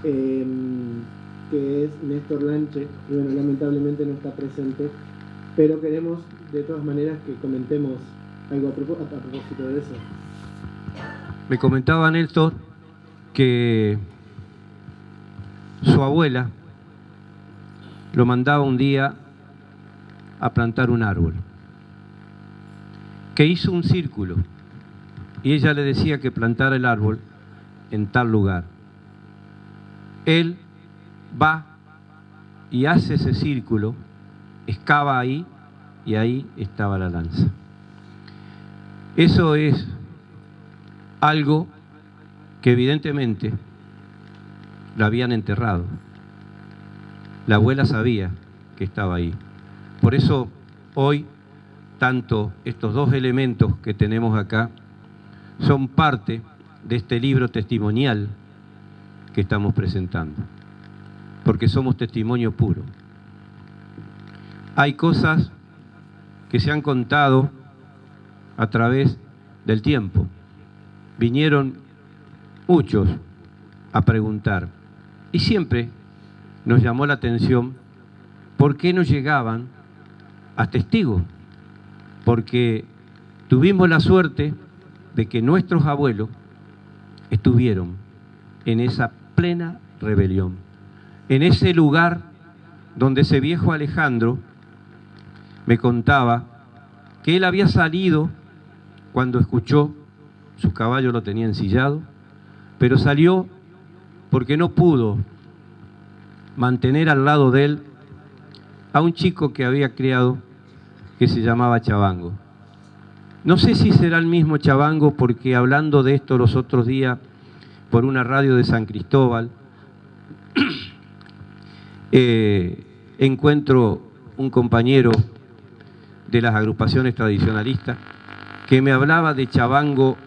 que es Néstor Lanche, y bueno, lamentablemente no está presente, pero queremos de todas maneras que comentemos algo a propósito de eso. Me comentaba Néstor que su abuela lo mandaba un día a plantar un árbol, que hizo un círculo, y ella le decía que plantara el árbol en tal lugar. Él va y hace ese círculo, excava ahí, y ahí estaba la lanza. Eso es algo que evidentemente la habían enterrado. La abuela sabía que estaba ahí. Por eso hoy, tanto estos dos elementos que tenemos acá son parte de este libro testimonial que estamos presentando, porque somos testimonio puro. Hay cosas que se han contado a través del tiempo. Vinieron muchos a preguntar, y siempre nos llamó la atención por qué no llegaban a testigos, porque tuvimos la suerte de que nuestros abuelos estuvieron en esa plena rebelión, en ese lugar donde ese viejo Alejandro me contaba que él había salido cuando escuchó, su caballo lo tenía ensillado, pero salió porque no pudo mantener al lado de él a un chico que había criado que se llamaba Chabango. No sé si será el mismo Chabango, porque hablando de esto los otros días por una radio de San Cristóbal, encuentro un compañero de las agrupaciones tradicionalistas que me hablaba de Chabango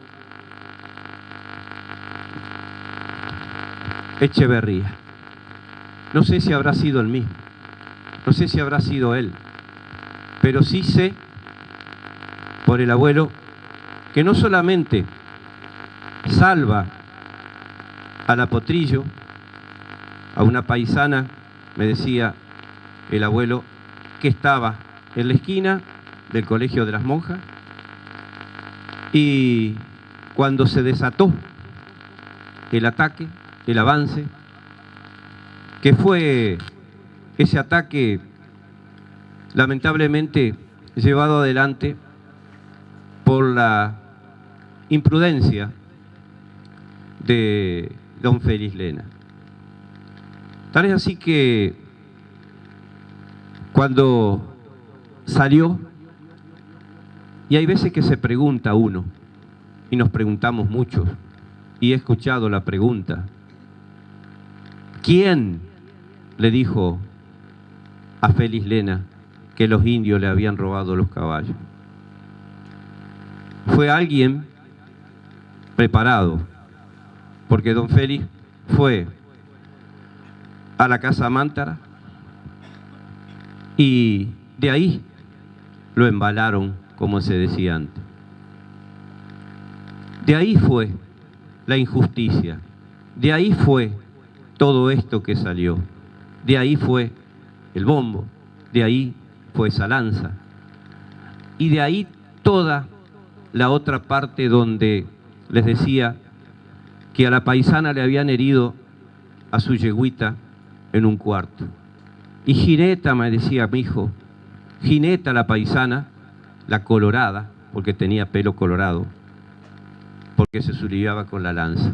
Echeverría. No sé si habrá sido el mismo, no sé si habrá sido él, pero sí sé por el abuelo que no solamente salva a la Potrillo, a una paisana, me decía el abuelo, que estaba en la esquina del Colegio de las Monjas, y cuando se desató el ataque, el avance, que fue ese ataque lamentablemente llevado adelante por la imprudencia de don Félix Lena. Tal es así que cuando salió, y hay veces que se pregunta uno, y nos preguntamos mucho, y he escuchado la pregunta, ¿quién le dijo a Félix Lena que los indios le habían robado los caballos? Fue alguien preparado, porque don Félix fue a la Casa Mántara y de ahí lo embalaron, como se decía antes. De ahí fue la injusticia, de ahí fue todo esto que salió, de ahí fue el bombo, de ahí fue esa lanza, y de ahí toda la otra parte donde les decía que a la paisana le habían herido a su yegüita en un cuarto. Y Gineta, me decía mi hijo, Gineta la paisana, la colorada, porque tenía pelo colorado, porque se sublevaba con la lanza.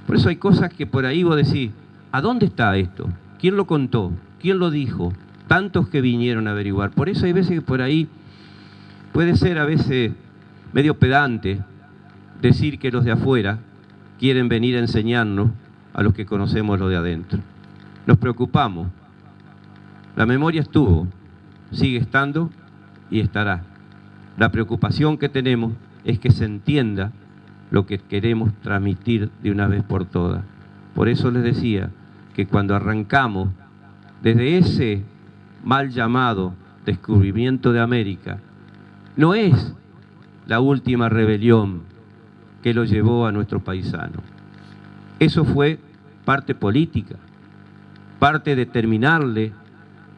Por eso hay cosas que por ahí vos decís, ¿a dónde está esto? ¿Quién lo contó? ¿Quién lo dijo? Tantos que vinieron a averiguar. Por eso hay veces que por ahí puede ser a veces medio pedante decir que los de afuera quieren venir a enseñarnos a los que conocemos lo de adentro. Nos preocupamos. La memoria estuvo, sigue estando y estará. La preocupación que tenemos es que se entienda lo que queremos transmitir de una vez por todas. Por eso les decía que cuando arrancamos desde ese mal llamado descubrimiento de América, no es la última rebelión que lo llevó a nuestro paisano. Eso fue parte política, parte de terminarle,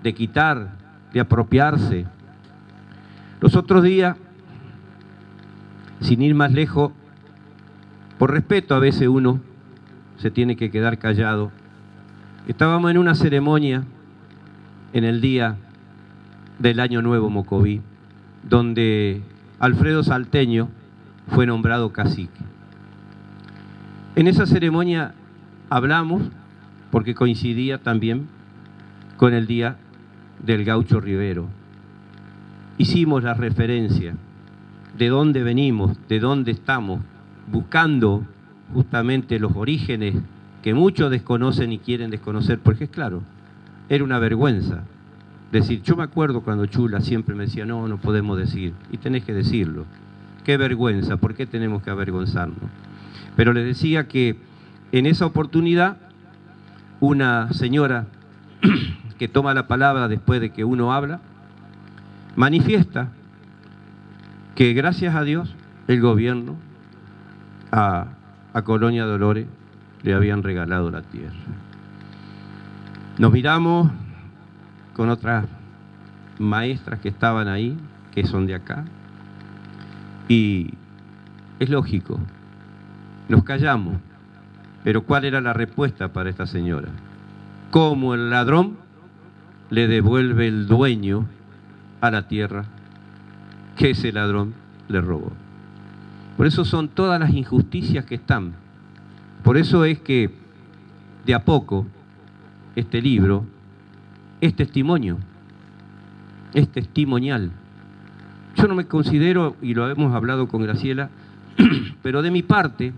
de quitar, de apropiarse. Los otros días, sin ir más lejos, por respeto a veces uno se tiene que quedar callado. Estábamos en una ceremonia en el día del Año Nuevo Mocoví, donde Alfredo Salteño fue nombrado cacique. En esa ceremonia hablamos, porque coincidía también con el día del Gaucho Rivero. Hicimos la referencia de dónde venimos, de dónde estamos, buscando justamente los orígenes que muchos desconocen y quieren desconocer, porque es claro, era una vergüenza decir. Yo me acuerdo cuando Chula siempre me decía, no, no podemos decir, y tenés que decirlo. Qué vergüenza, ¿por qué tenemos que avergonzarnos? Pero les decía que en esa oportunidad, una señora que toma la palabra después de que uno habla, manifiesta que gracias a Dios el gobierno a Colonia Dolores le habían regalado la tierra. Nos miramos con otras maestras que estaban ahí, que son de acá. Y es lógico, nos callamos, pero ¿cuál era la respuesta para esta señora? ¿Cómo el ladrón le devuelve el dueño a la tierra que ese ladrón le robó? Por eso son todas las injusticias que están. Por eso es que de a poco este libro es testimonio, es testimonial. Yo no me considero, y lo hemos hablado con Graciela, pero de mi parte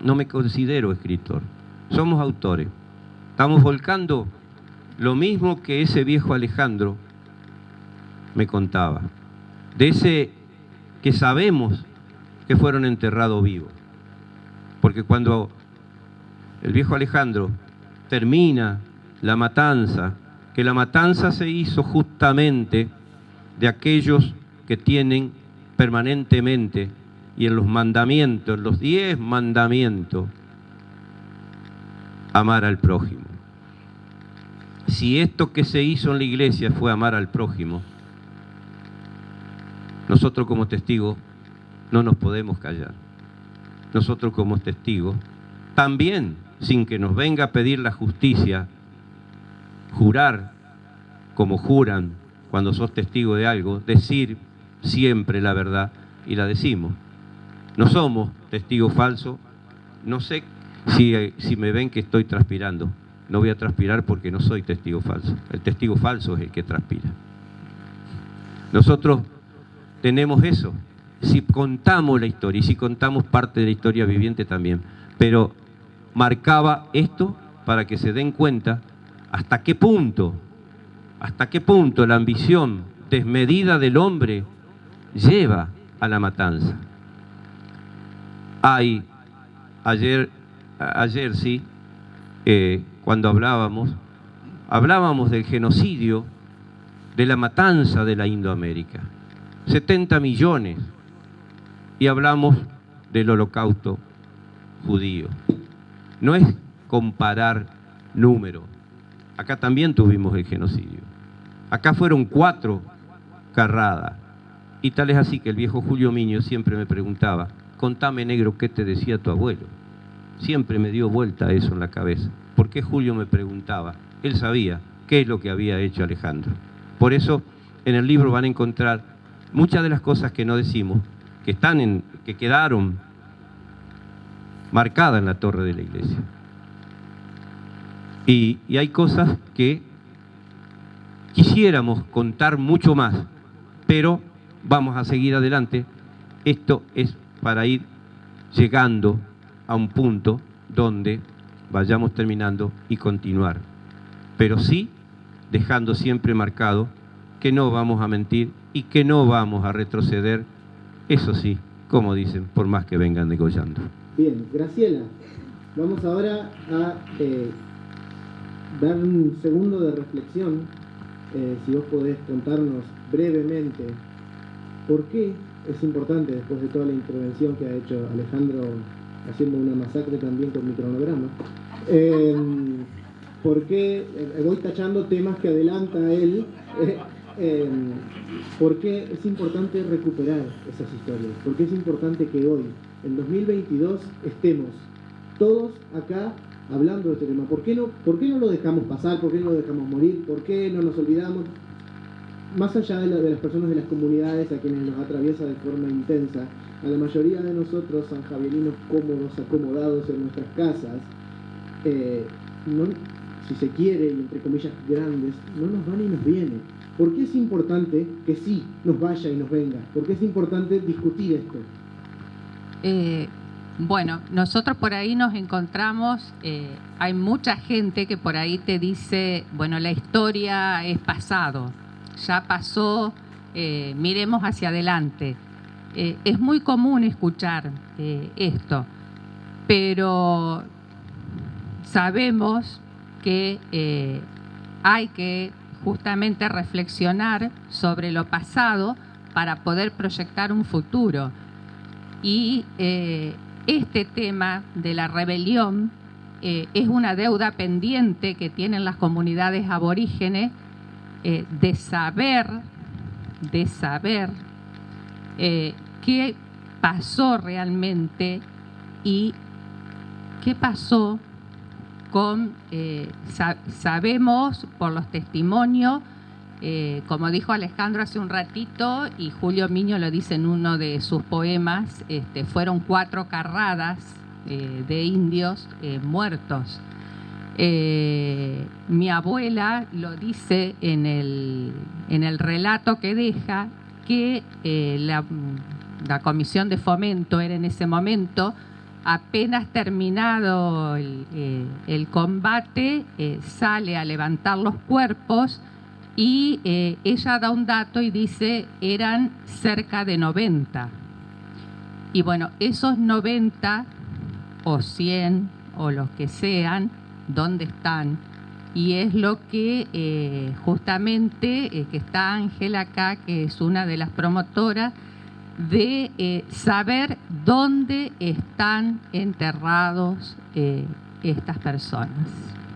no me considero escritor. Somos autores. Estamos volcando lo mismo que ese viejo Alejandro me contaba, de ese que sabemos que fueron enterrados vivos. Porque cuando el viejo Alejandro termina la matanza, que la matanza se hizo justamente de aquellos que tienen permanentemente y en los mandamientos, en los 10 mandamientos, amar al prójimo. Si esto que se hizo en la iglesia fue amar al prójimo, nosotros como testigos no nos podemos callar. Nosotros como testigos, también, sin que nos venga a pedir la justicia, jurar como juran cuando sos testigo de algo, decir siempre la verdad, y la decimos. No somos testigos falsos. No sé si me ven que estoy transpirando. No voy a transpirar porque no soy testigo falso. El testigo falso es el que transpira. Nosotros tenemos eso. Si contamos la historia, y si contamos parte de la historia viviente también, pero marcaba esto para que se den cuenta hasta qué punto la ambición desmedida del hombre lleva a la matanza. Ayer sí, cuando hablábamos del genocidio, de la matanza de la Indoamérica, 70 millones, y hablamos del holocausto judío. No es comparar números. Acá también tuvimos el genocidio. Acá fueron 4 carradas. Y tal es así que el viejo Julio Miño siempre me preguntaba, contame, negro, ¿qué te decía tu abuelo? Siempre me dio vuelta eso en la cabeza. ¿Por qué Julio me preguntaba? Él sabía qué es lo que había hecho Alejandro. Por eso en el libro van a encontrar muchas de las cosas que no decimos, que quedaron marcadas en la torre de la iglesia. Y hay cosas que quisiéramos contar mucho más, pero vamos a seguir adelante. Esto es para ir llegando a un punto donde vayamos terminando y continuar. Pero sí dejando siempre marcado que no vamos a mentir y que no vamos a retroceder. Eso sí, como dicen, por más que vengan degollando. Bien, Graciela, vamos ahora a dar un segundo de reflexión. Si vos podés contarnos brevemente por qué es importante, después de toda la intervención que ha hecho Alejandro, haciendo una masacre también con mi cronograma, por qué, voy tachando temas que adelanta él, por qué es importante recuperar esas historias, por qué es importante que hoy, en 2022, estemos todos acá hablando de este tema. ¿Por qué no lo dejamos pasar? ¿Por qué no lo dejamos morir? ¿Por qué no nos olvidamos? Más allá de las personas de las comunidades a quienes nos atraviesa de forma intensa, a la mayoría de nosotros, sanjavierinos cómodos, acomodados en nuestras casas, si se quiere, y entre comillas grandes, no nos va ni nos viene. ¿Por qué es importante que sí nos vaya y nos venga? ¿Por qué es importante discutir esto? Bueno, nosotros por ahí nos encontramos, hay mucha gente que por ahí te dice, bueno, la historia es pasado, ya pasó, miremos hacia adelante. Es muy común escuchar esto, pero sabemos que hay que justamente reflexionar sobre lo pasado para poder proyectar un futuro. Y este tema de la rebelión es una deuda pendiente que tienen las comunidades aborígenes de saber de saber qué pasó realmente y qué pasó con, sabemos por los testimonios, como dijo Alejandro hace un ratito y Julio Miño lo dice en uno de sus poemas, fueron 4 carradas de indios muertos. Mi abuela lo dice en el relato que deja, que la Comisión de Fomento era en ese momento, apenas terminado el combate, sale a levantar los cuerpos y ella da un dato y dice eran cerca de 90. Y bueno, esos 90 o 100 o los que sean, ¿dónde están? Y es lo que justamente que está Ángela acá, que es una de las promotoras, de saber dónde están enterrados estas personas.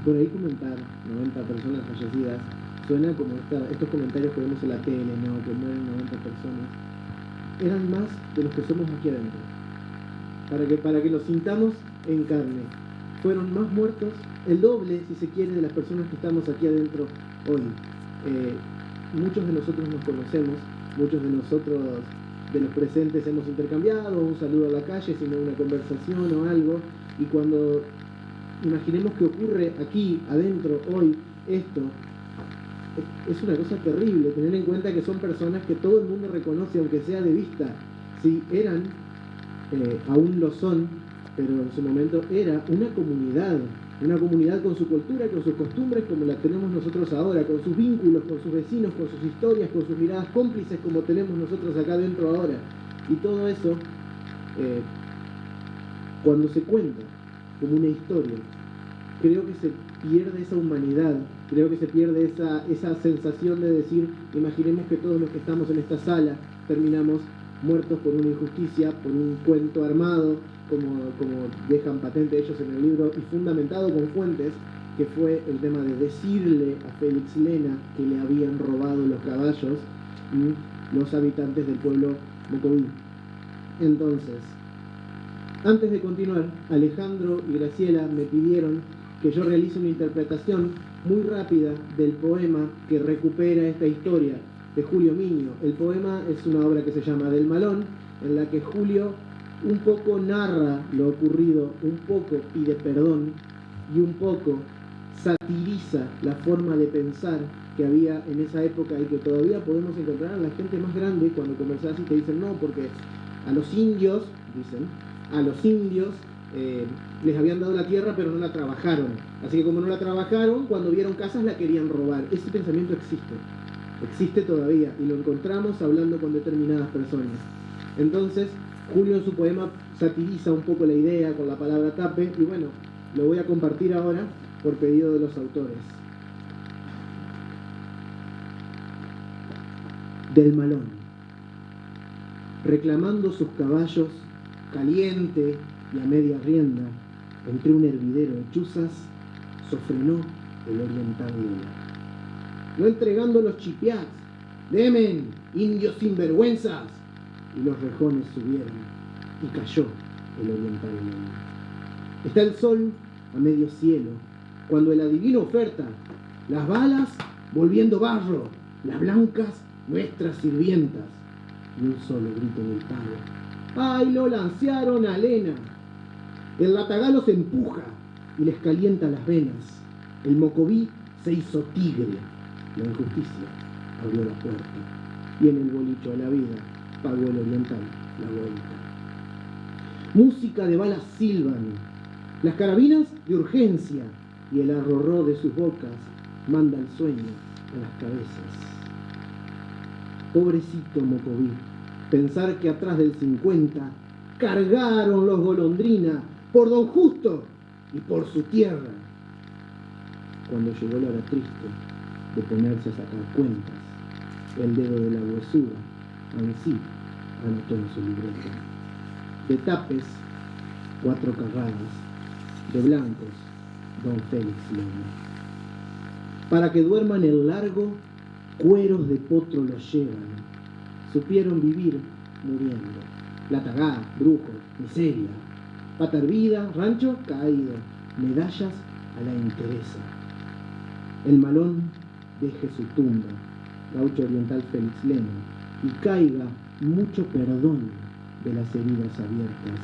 Por ahí comentar 90 personas fallecidas suena como estos comentarios que vemos en la tele, ¿no? Que mueren 90 personas. Eran más de los que somos aquí adentro. Para que los sintamos en carne. Fueron más muertos, el doble, si se quiere, de las personas que estamos aquí adentro hoy. Muchos de nosotros nos conocemos, muchos de nosotros de los presentes hemos intercambiado un saludo a la calle, sino una conversación o algo, y cuando imaginemos que ocurre aquí, adentro, hoy, esto, es una cosa terrible, tener en cuenta que son personas que todo el mundo reconoce, aunque sea de vista. Si eran, aún lo son, pero en su momento era una comunidad con su cultura, con sus costumbres, como la tenemos nosotros ahora, con sus vínculos, con sus vecinos, con sus historias, con sus miradas cómplices, como tenemos nosotros acá dentro ahora. Y todo eso, cuando se cuenta como una historia, creo que se pierde esa humanidad, creo que se pierde esa sensación de decir, imaginemos que todos los que estamos en esta sala terminamos muertos por una injusticia, por un cuento armado, como dejan patente ellos en el libro, y fundamentado con fuentes, que fue el tema de decirle a Félix Lena que le habían robado los caballos los habitantes del pueblo Mocoví. Entonces, antes de continuar, Alejandro y Graciela me pidieron que yo realice una interpretación muy rápida del poema que recupera esta historia de Julio Miño. El poema es una obra que se llama Del Malón, en la que Julio un poco narra lo ocurrido, un poco pide perdón y un poco satiriza la forma de pensar que había en esa época y que todavía podemos encontrar a la gente más grande cuando conversas y te dicen no, porque a los indios, les habían dado la tierra pero no la trabajaron. Así que como no la trabajaron, cuando vieron casas la querían robar. Ese pensamiento existe todavía y lo encontramos hablando con determinadas personas. Entonces, Julio en su poema satiriza un poco la idea con la palabra tape y bueno, lo voy a compartir ahora por pedido de los autores. Del Malón, reclamando sus caballos, caliente y a media rienda, entre un hervidero de chuzas, sofrenó el oriental Lena. No entregando los chipiás, ¡demen, indios sinvergüenzas! Y los rejones subieron, y cayó el oriental Lena. Está el sol a medio cielo, cuando el adivino oferta, las balas volviendo barro, las blancas nuestras sirvientas, y un solo grito en el pago. ¡Ay, lo lancearon a Lena! El latagalo se empuja y les calienta las venas. El Mocoví se hizo tigre. La injusticia abrió la puerta. Y en el bolicho de la vida pagó el oriental la vuelta. Música de balas silban. Las carabinas de urgencia. Y el arrorró de sus bocas manda el sueño a las cabezas. Pobrecito Mocoví. Pensar que atrás del 50 cargaron los Golondrina por Don Justo y por su tierra. Cuando llegó la hora triste de ponerse a sacar cuentas, el dedo de la huesuda ansí anotó en su libreta. De tapes, 4 carradas, de blancos, Don Félix Lena. Para que duerman el largo, cueros de potro los llevan, supieron vivir muriendo. La Tagaá, brujo, miseria, pata hervida, rancho caído, medallas a la entereza. El malón deje su tumba, gaucho oriental Félix Lema, y caiga mucho perdón de las heridas abiertas.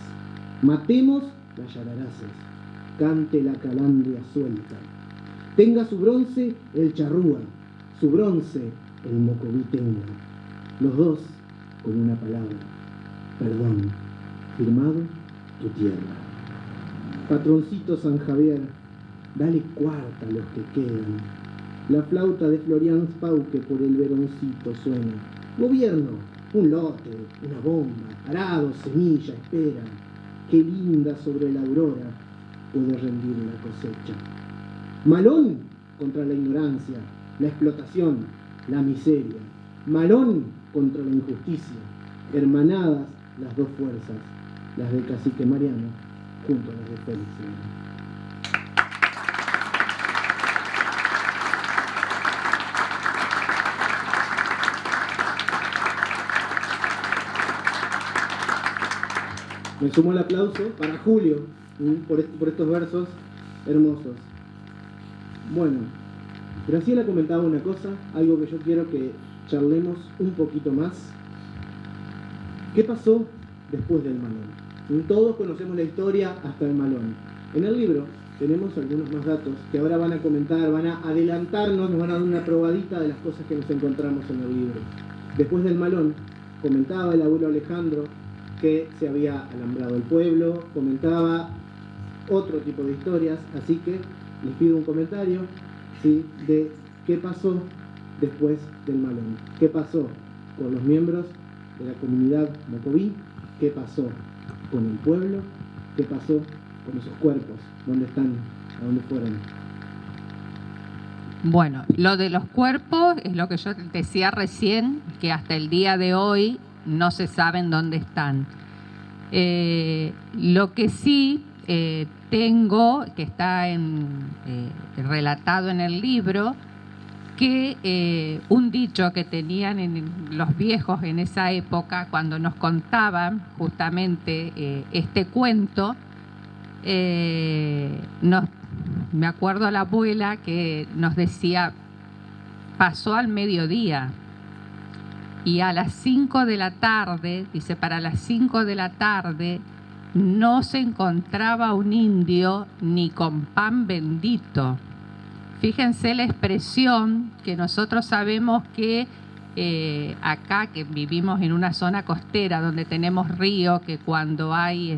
Matemos las yararaces, cante la calandria suelta. Tenga su bronce el charrúa, su bronce el mocoví tenga. Los dos con una palabra, perdón, firmado tu tierra. Patroncito San Javier, dale cuarta a los que quedan. La flauta de Florian Pauque por el veroncito suena. Gobierno, un lote, una bomba, arado, semilla, espera. Qué linda sobre la aurora puede rendir la cosecha. Malón contra la ignorancia, la explotación, la miseria. Malón contra la injusticia. Hermanadas las dos fuerzas, las del cacique Mariano junto a las de Félix Lema. Me sumo al aplauso para Julio por estos versos hermosos. Bueno, Graciela comentaba una cosa, algo que yo quiero que charlemos un poquito más. ¿Qué pasó después del Malón? Todos conocemos la historia hasta el Malón. En el libro tenemos algunos más datos que ahora van a comentar, van a adelantarnos, nos van a dar una probadita de las cosas que nos encontramos en el libro. Después del Malón, comentaba el abuelo Alejandro que se había alambrado el pueblo, comentaba otro tipo de historias, así que les pido un comentario, ¿sí?, de qué pasó después del Malón, qué pasó con los miembros de la comunidad mocoví, qué pasó con el pueblo, qué pasó con esos cuerpos, dónde están, a dónde fueron. Bueno, lo de los cuerpos es lo que yo decía recién, que hasta el día de hoy no se saben dónde están. Lo que sí tengo, que está relatado en el libro, que un dicho que tenían los viejos en esa época, cuando nos contaban justamente este cuento, me acuerdo a la abuela que nos decía, pasó al mediodía y a las 5 de la tarde, dice, para las 5 de la tarde no se encontraba un indio ni con pan bendito. Fíjense la expresión que nosotros sabemos que acá, que vivimos en una zona costera donde tenemos río, que cuando hay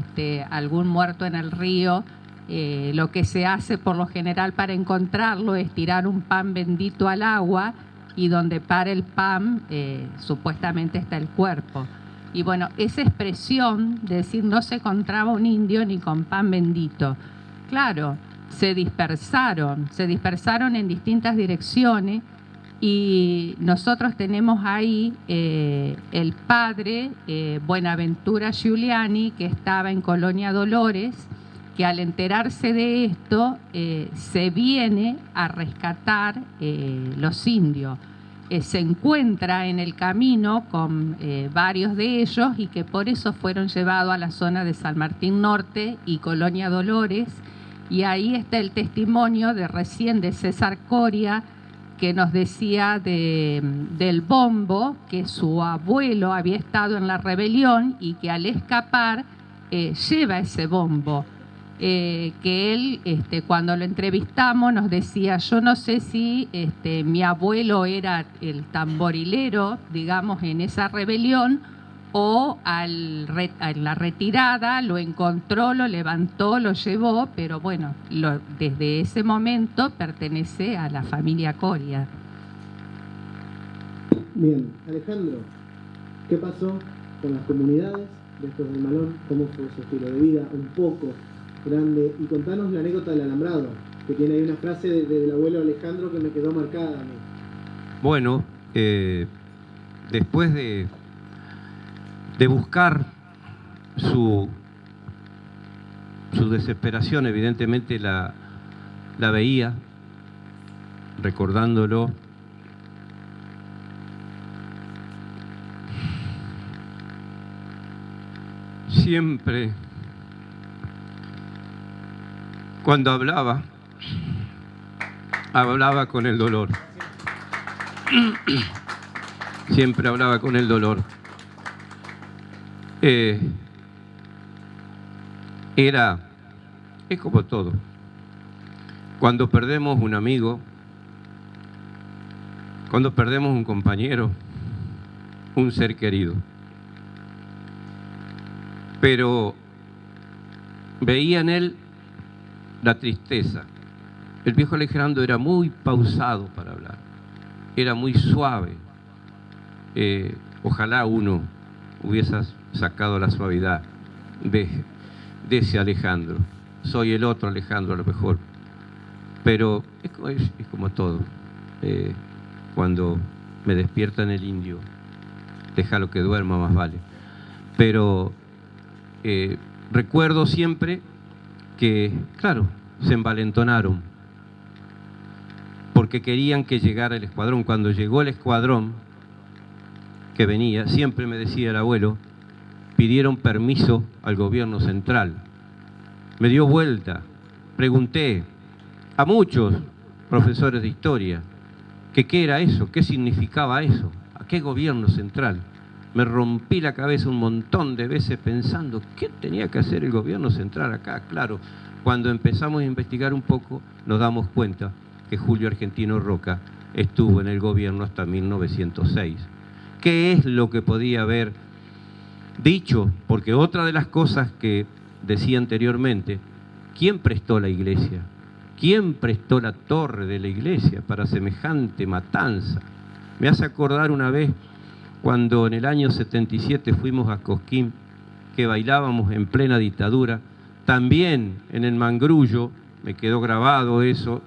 algún muerto en el río, lo que se hace por lo general para encontrarlo es tirar un pan bendito al agua, y donde para el pan supuestamente está el cuerpo. Y bueno, esa expresión de decir no se encontraba un indio ni con pan bendito, claro, se dispersaron en distintas direcciones, y nosotros tenemos ahí el padre Buenaventura Giuliani, que estaba en Colonia Dolores, que al enterarse de esto se viene a rescatar los indios. Se encuentra en el camino con varios de ellos, y que por eso fueron llevados a la zona de San Martín Norte y Colonia Dolores, y ahí está el testimonio de recién de César Coria, que nos decía del bombo, que su abuelo había estado en la rebelión y que al escapar lleva ese bombo. Que él, cuando lo entrevistamos, nos decía, yo no sé si mi abuelo era el tamborilero, digamos, en esa rebelión, o a la retirada lo encontró, lo levantó, lo llevó, pero bueno, desde ese momento pertenece a la familia Coria. Bien, Alejandro, ¿qué pasó con las comunidades después del Malón? ¿Cómo fue su estilo de vida? Un poco grande, y contanos la anécdota del alambrado, que tiene ahí una frase del abuelo Alejandro que me quedó marcada a mí. Bueno, después de buscar su desesperación, evidentemente la veía, recordándolo. siempre, cuando hablaba con el dolor. Siempre hablaba con el dolor. Es como todo. Cuando perdemos un amigo, cuando perdemos un compañero, un ser querido. Pero veía en él la tristeza. El viejo Alejandro era muy pausado para hablar, era muy suave. Ojalá uno hubiese sacado la suavidad de ese Alejandro. Soy el otro Alejandro a lo mejor, pero es como todo. Cuando me despiertan el indio, déjalo que duerma, más vale. Pero recuerdo siempre que, claro, se envalentonaron porque querían que llegara el escuadrón. Cuando llegó el escuadrón que venía, siempre me decía el abuelo, pidieron permiso al gobierno central. Me dio vuelta, pregunté a muchos profesores de historia que qué era eso, qué significaba eso, a qué gobierno central. Me rompí la cabeza un montón de veces pensando qué tenía que hacer el gobierno central acá. Claro, cuando empezamos a investigar un poco nos damos cuenta que Julio Argentino Roca estuvo en el gobierno hasta 1906. ¿Qué es lo que podía haber dicho? Porque otra de las cosas que decía anteriormente, ¿quién prestó la iglesia? ¿Quién prestó la torre de la iglesia para semejante matanza? Me hace acordar una vez cuando en el año 77 fuimos a Cosquín, que bailábamos en plena dictadura, también en el Mangrullo, me quedó grabado eso,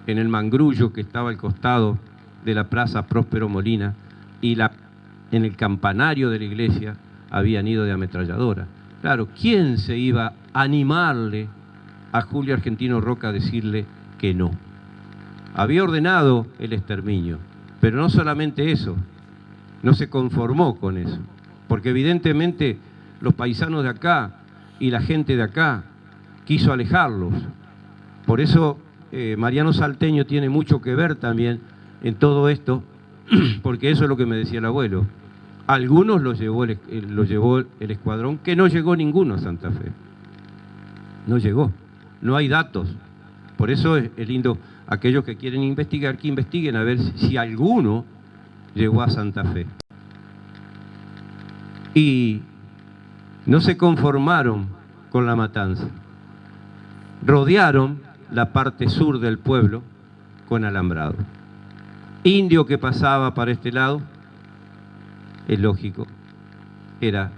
en el Mangrullo que estaba al costado de la Plaza Próspero Molina, y en el campanario de la iglesia habían ido de ametralladora. Claro, ¿quién se iba a animarle a Julio Argentino Roca a decirle que no? Había ordenado el exterminio, pero no solamente eso, no se conformó con eso, porque evidentemente los paisanos de acá y la gente de acá quiso alejarlos. Por eso Mariano Salteño tiene mucho que ver también en todo esto, porque eso es lo que me decía el abuelo. Algunos los llevó el escuadrón, que no llegó ninguno a Santa Fe. No llegó, no hay datos. Por eso es lindo aquellos que quieren investigar, que investiguen a ver si alguno llegó a Santa Fe. Y no se conformaron con la matanza. Rodearon la parte sur del pueblo con alambrado. Indio que pasaba para este lado, es lógico, era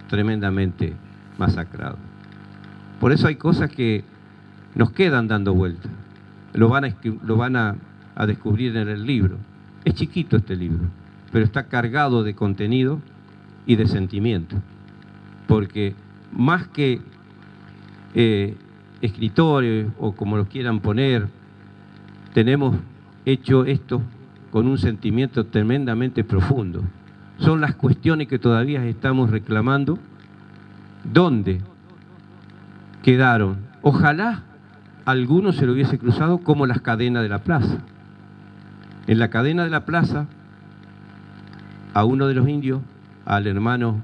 tremendamente masacrado. Por eso hay cosas que nos quedan dando vueltas. Lo van a descubrir en el libro. Es chiquito este libro, pero está cargado de contenido y de sentimiento. Porque más que escritores o como lo quieran poner, tenemos hecho esto con un sentimiento tremendamente profundo. Son las cuestiones que todavía estamos reclamando. ¿Dónde quedaron? Ojalá alguno se lo hubiese cruzado como las cadenas de la plaza. En la cadena de la plaza, a uno de los indios, al hermano,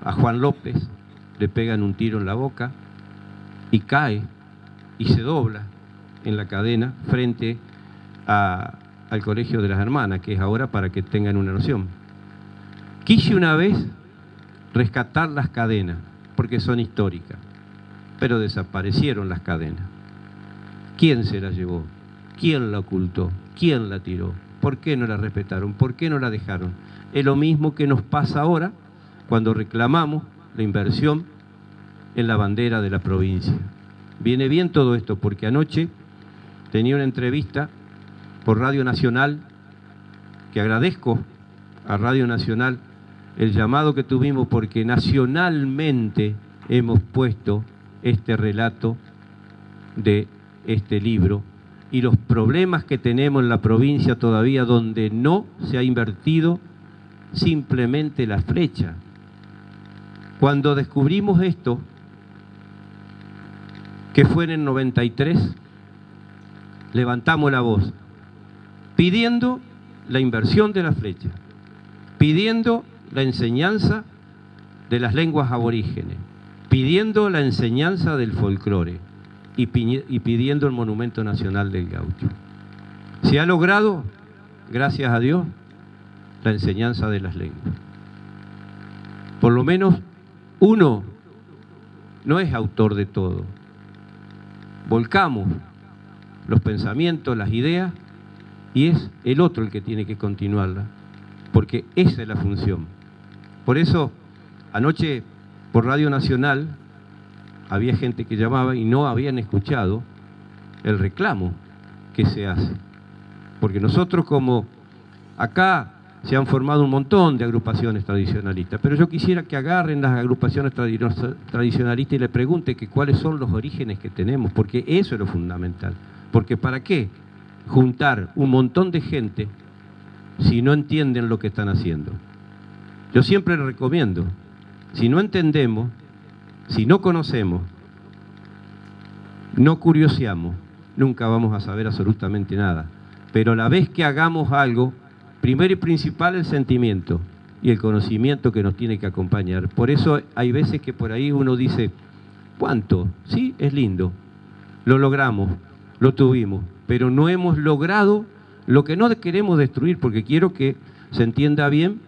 a Juan López, le pegan un tiro en la boca y cae y se dobla en la cadena frente al Colegio de las Hermanas, que es ahora, para que tengan una noción. Quise una vez rescatar las cadenas, porque son históricas, pero desaparecieron las cadenas. ¿Quién se las llevó? ¿Quién la ocultó? ¿Quién la tiró? ¿Por qué no la respetaron? ¿Por qué no la dejaron? Es lo mismo que nos pasa ahora cuando reclamamos la inversión en la bandera de la provincia. Viene bien todo esto, porque anoche tenía una entrevista por Radio Nacional, que agradezco a Radio Nacional el llamado que tuvimos, porque nacionalmente hemos puesto este relato de este libro y los problemas que tenemos en la provincia todavía, donde no se ha invertido simplemente la flecha. Cuando descubrimos esto, que fue en el 93, levantamos la voz, pidiendo la inversión de la flecha, pidiendo la enseñanza de las lenguas aborígenes, pidiendo la enseñanza del folclore y pidiendo el Monumento Nacional del Gaucho. Se ha logrado, gracias a Dios, la enseñanza de las lenguas. Por lo menos uno no es autor de todo. Volcamos los pensamientos, las ideas, y es el otro el que tiene que continuarla, porque esa es la función. Por eso, anoche por Radio Nacional había gente que llamaba y no habían escuchado el reclamo que se hace. Porque nosotros, como acá se han formado un montón de agrupaciones tradicionalistas, pero yo quisiera que agarren las agrupaciones tradicionalistas y le pregunten que cuáles son los orígenes que tenemos, porque eso es lo fundamental. Porque ¿para qué juntar un montón de gente si no entienden lo que están haciendo? Yo siempre les recomiendo, si no entendemos, si no conocemos, no curioseamos, nunca vamos a saber absolutamente nada. Pero a la vez que hagamos algo, primero y principal el sentimiento y el conocimiento que nos tiene que acompañar. Por eso hay veces que por ahí uno dice, ¿cuánto? Sí, es lindo, lo logramos, lo tuvimos, pero no hemos logrado lo que no queremos destruir, porque quiero que se entienda bien,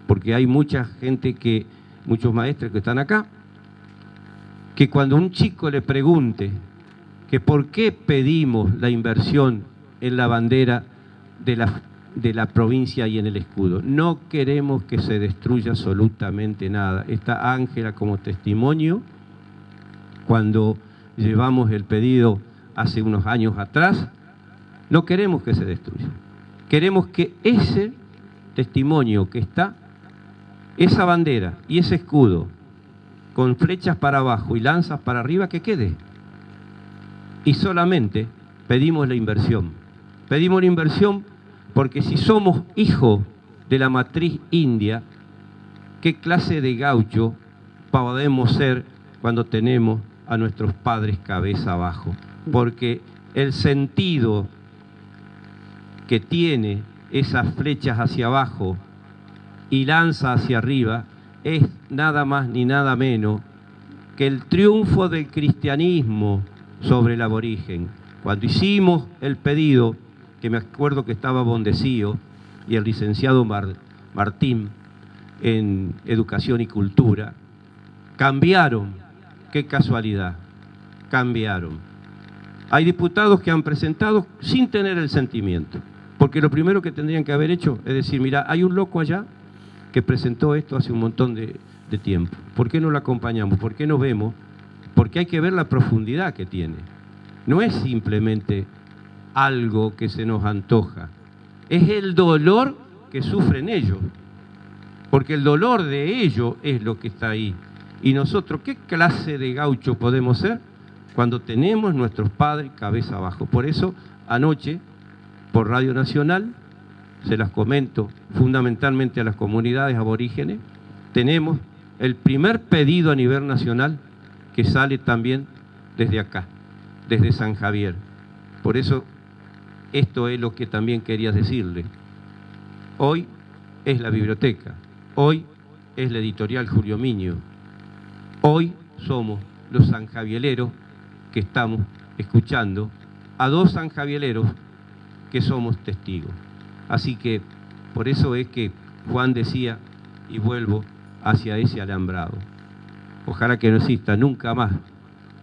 porque hay mucha gente muchos maestros que están acá, que cuando un chico le pregunte que por qué pedimos la inversión en la bandera de la provincia y en el escudo, no queremos que se destruya absolutamente nada. Está Ángela como testimonio, cuando llevamos el pedido hace unos años atrás, no queremos que se destruya. Queremos que ese testimonio que está, esa bandera y ese escudo, con flechas para abajo y lanzas para arriba, que quede. Y solamente pedimos la inversión. Pedimos la inversión porque si somos hijos de la matriz india, ¿qué clase de gaucho podemos ser cuando tenemos a nuestros padres cabeza abajo? Porque el sentido que tiene esas flechas hacia abajo y lanza hacia arriba es nada más ni nada menos que el triunfo del cristianismo sobre el aborigen. Cuando hicimos el pedido, que me acuerdo que estaba Bondecío y el licenciado Martín en Educación y Cultura, cambiaron, qué casualidad, cambiaron. Hay diputados que han presentado sin tener el sentimiento, porque lo primero que tendrían que haber hecho es decir, mira, hay un loco allá que presentó esto hace un montón de tiempo. ¿Por qué no lo acompañamos? ¿Por qué no vemos? Porque hay que ver la profundidad que tiene. No es simplemente algo que se nos antoja, es el dolor que sufren ellos, porque el dolor de ellos es lo que está ahí. Y nosotros, ¿qué clase de gaucho podemos ser cuando tenemos nuestros padres cabeza abajo? Por eso, anoche, por Radio Nacional, se las comento fundamentalmente a las comunidades aborígenes, tenemos el primer pedido a nivel nacional que sale también desde acá, desde San Javier. Por eso, esto es lo que también quería decirle. Hoy es la biblioteca, hoy es la editorial Julio Miño, hoy somos los sanjavieleros que estamos escuchando a dos sanjavieleros que somos testigos. Así que por eso es que Juan decía, y vuelvo hacia ese alambrado. Ojalá que no exista nunca más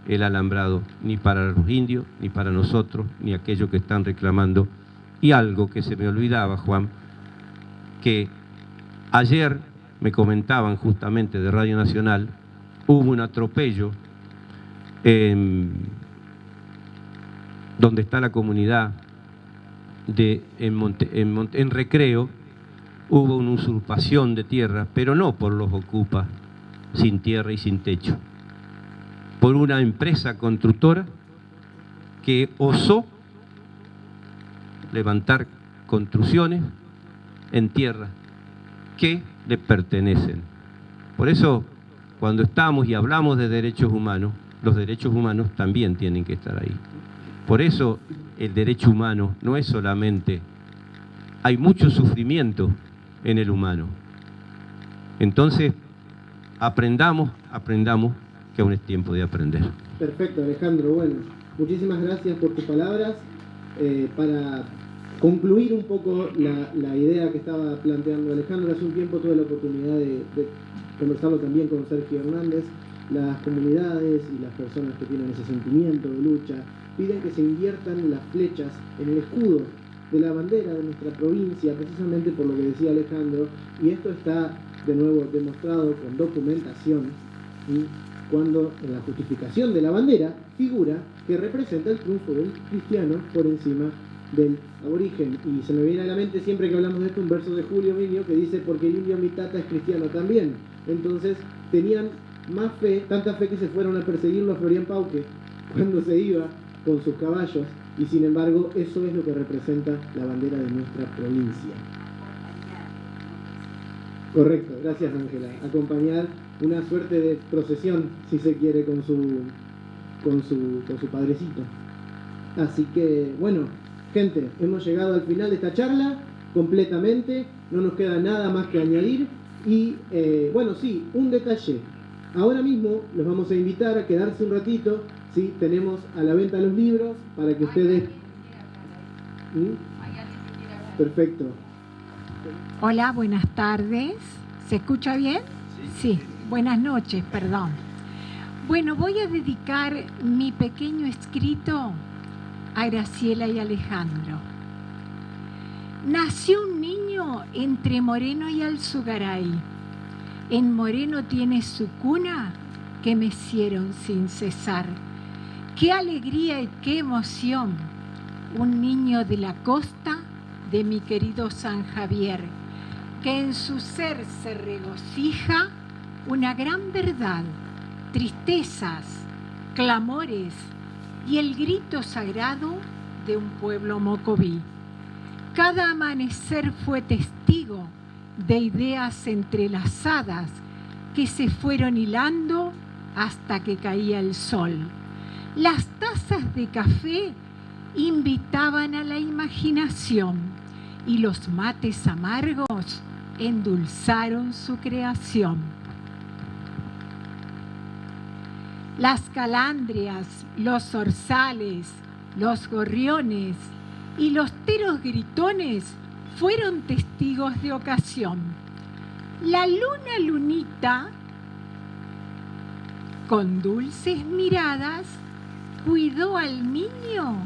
el alambrado, ni para los indios, ni para nosotros, ni aquellos que están reclamando. Y algo que se me olvidaba, Juan, que ayer me comentaban justamente de Radio Nacional, hubo un atropello donde está la comunidad en Recreo, hubo una usurpación de tierra, pero no por los ocupas sin tierra y sin techo, por una empresa constructora que osó levantar construcciones en tierra que le pertenecen. Por eso cuando estamos y hablamos de derechos humanos, los derechos humanos también tienen que estar ahí. Por eso el derecho humano no es solamente, hay mucho sufrimiento en el humano. Entonces, aprendamos que aún es tiempo de aprender. Perfecto, Alejandro. Bueno, muchísimas gracias por tus palabras. Para concluir un poco la idea que estaba planteando Alejandro, hace un tiempo tuve la oportunidad de conversarlo también con Sergio Hernández. Las comunidades y las personas que tienen ese sentimiento de lucha piden que se inviertan las flechas en el escudo de la bandera de nuestra provincia, precisamente por lo que decía Alejandro, y esto está de nuevo demostrado con documentación, ¿sí? Cuando en la justificación de la bandera figura que representa el triunfo del cristiano por encima del aborigen. Y se me viene a la mente siempre que hablamos de esto un verso de Julio Minio que dice: porque el indio mi tata es cristiano también. Entonces tenían más fe, tanta fe que se fueron a perseguirlo a Florian Pauque cuando se iba con sus caballos, y sin embargo eso es lo que representa la bandera de nuestra provincia. Correcto, gracias Ángela. Acompañar una suerte de procesión, si se quiere, con su padrecito. Así que, bueno, gente, hemos llegado al final de esta charla completamente, no nos queda nada más que añadir. Y, bueno, sí, un detalle. Ahora mismo los vamos a invitar a quedarse un ratito, ¿sí? Tenemos a la venta los libros para que ustedes... Perfecto. Hola, buenas tardes. ¿Se escucha bien? Sí. Buenas noches, perdón. Bueno, voy a dedicar mi pequeño escrito a Graciela y Alejandro. Nació un niño entre Moreno y Alzugaray. En Moreno tiene su cuna que mecieron sin cesar. ¡Qué alegría y qué emoción! Un niño de la costa de mi querido San Javier, que en su ser se regocija una gran verdad, tristezas, clamores y el grito sagrado de un pueblo mocoví. Cada amanecer fue testigo de ideas entrelazadas que se fueron hilando hasta que caía el sol. Las tazas de café invitaban a la imaginación y los mates amargos endulzaron su creación. Las calandrias, los zorzales, los gorriones y los teros gritones fueron testigos de ocasión. La luna lunita, con dulces miradas, cuidó al niño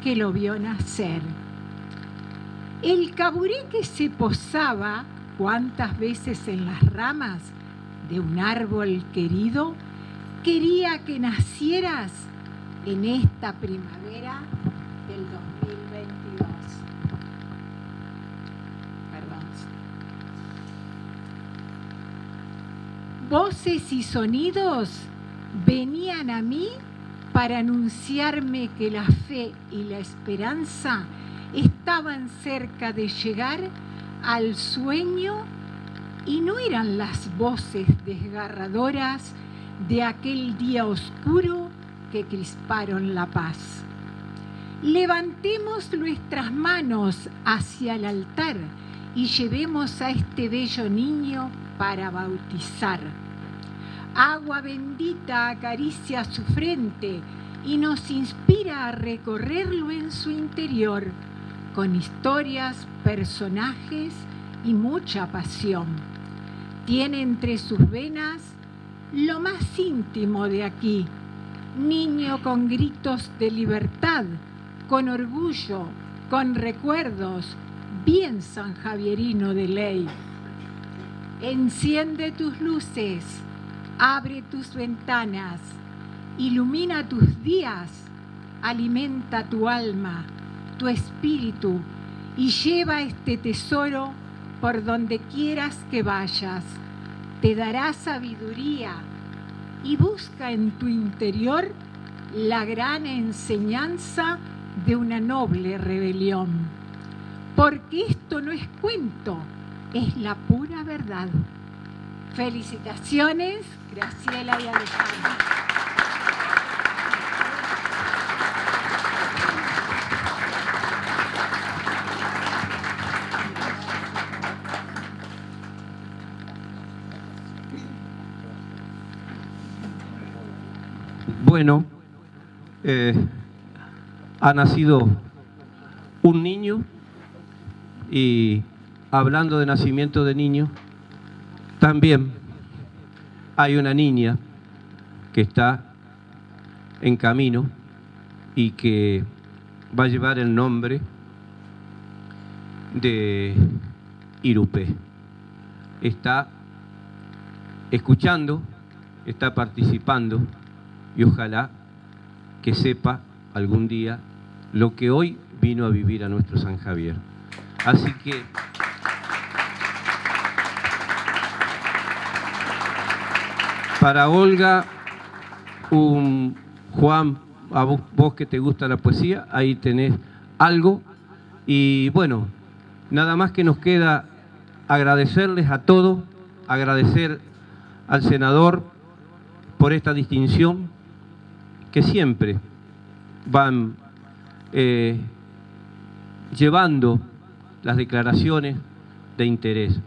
que lo vio nacer. El caburé que se posaba cuántas veces en las ramas de un árbol querido, quería que nacieras en esta primavera del 2022. Perdón. Voces y sonidos venían a mí para anunciarme que la fe y la esperanza estaban cerca de llegar al sueño, y no eran las voces desgarradoras de aquel día oscuro que crisparon la paz. Levantemos nuestras manos hacia el altar y llevemos a este bello niño para bautizar. Agua bendita acaricia su frente y nos inspira a recorrerlo en su interior, con historias, personajes y mucha pasión. Tiene entre sus venas lo más íntimo de aquí, niño con gritos de libertad, con orgullo, con recuerdos, bien sanjavierino de ley. Enciende tus luces, abre tus ventanas, ilumina tus días, alimenta tu alma, tu espíritu, y lleva este tesoro por donde quieras que vayas. Te dará sabiduría y busca en tu interior la gran enseñanza de una noble rebelión. Porque esto no es cuento, es la pura verdad. Felicitaciones, Graciela y Alejandro. Bueno, ha nacido un niño y hablando de nacimiento de niño, también hay una niña que está en camino y que va a llevar el nombre de Irupé. Está escuchando, está participando y ojalá que sepa algún día lo que hoy vino a vivir a nuestro San Javier. Así que para Olga, Juan, a vos que te gusta la poesía, ahí tenés algo. Y bueno, nada más que nos queda agradecerles a todos, agradecer al senador por esta distinción que siempre van llevando las declaraciones de interés,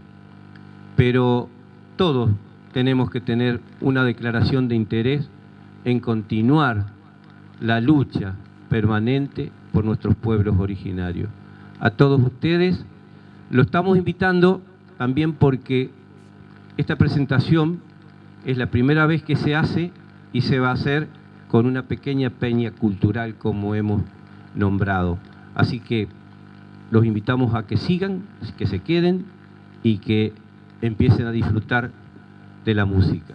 pero todos tenemos que tener una declaración de interés en continuar la lucha permanente por nuestros pueblos originarios. A todos ustedes lo estamos invitando también porque esta presentación es la primera vez que se hace y se va a hacer con una pequeña peña cultural como hemos nombrado. Así que los invitamos a que sigan, que se queden y que empiecen a disfrutar de la música.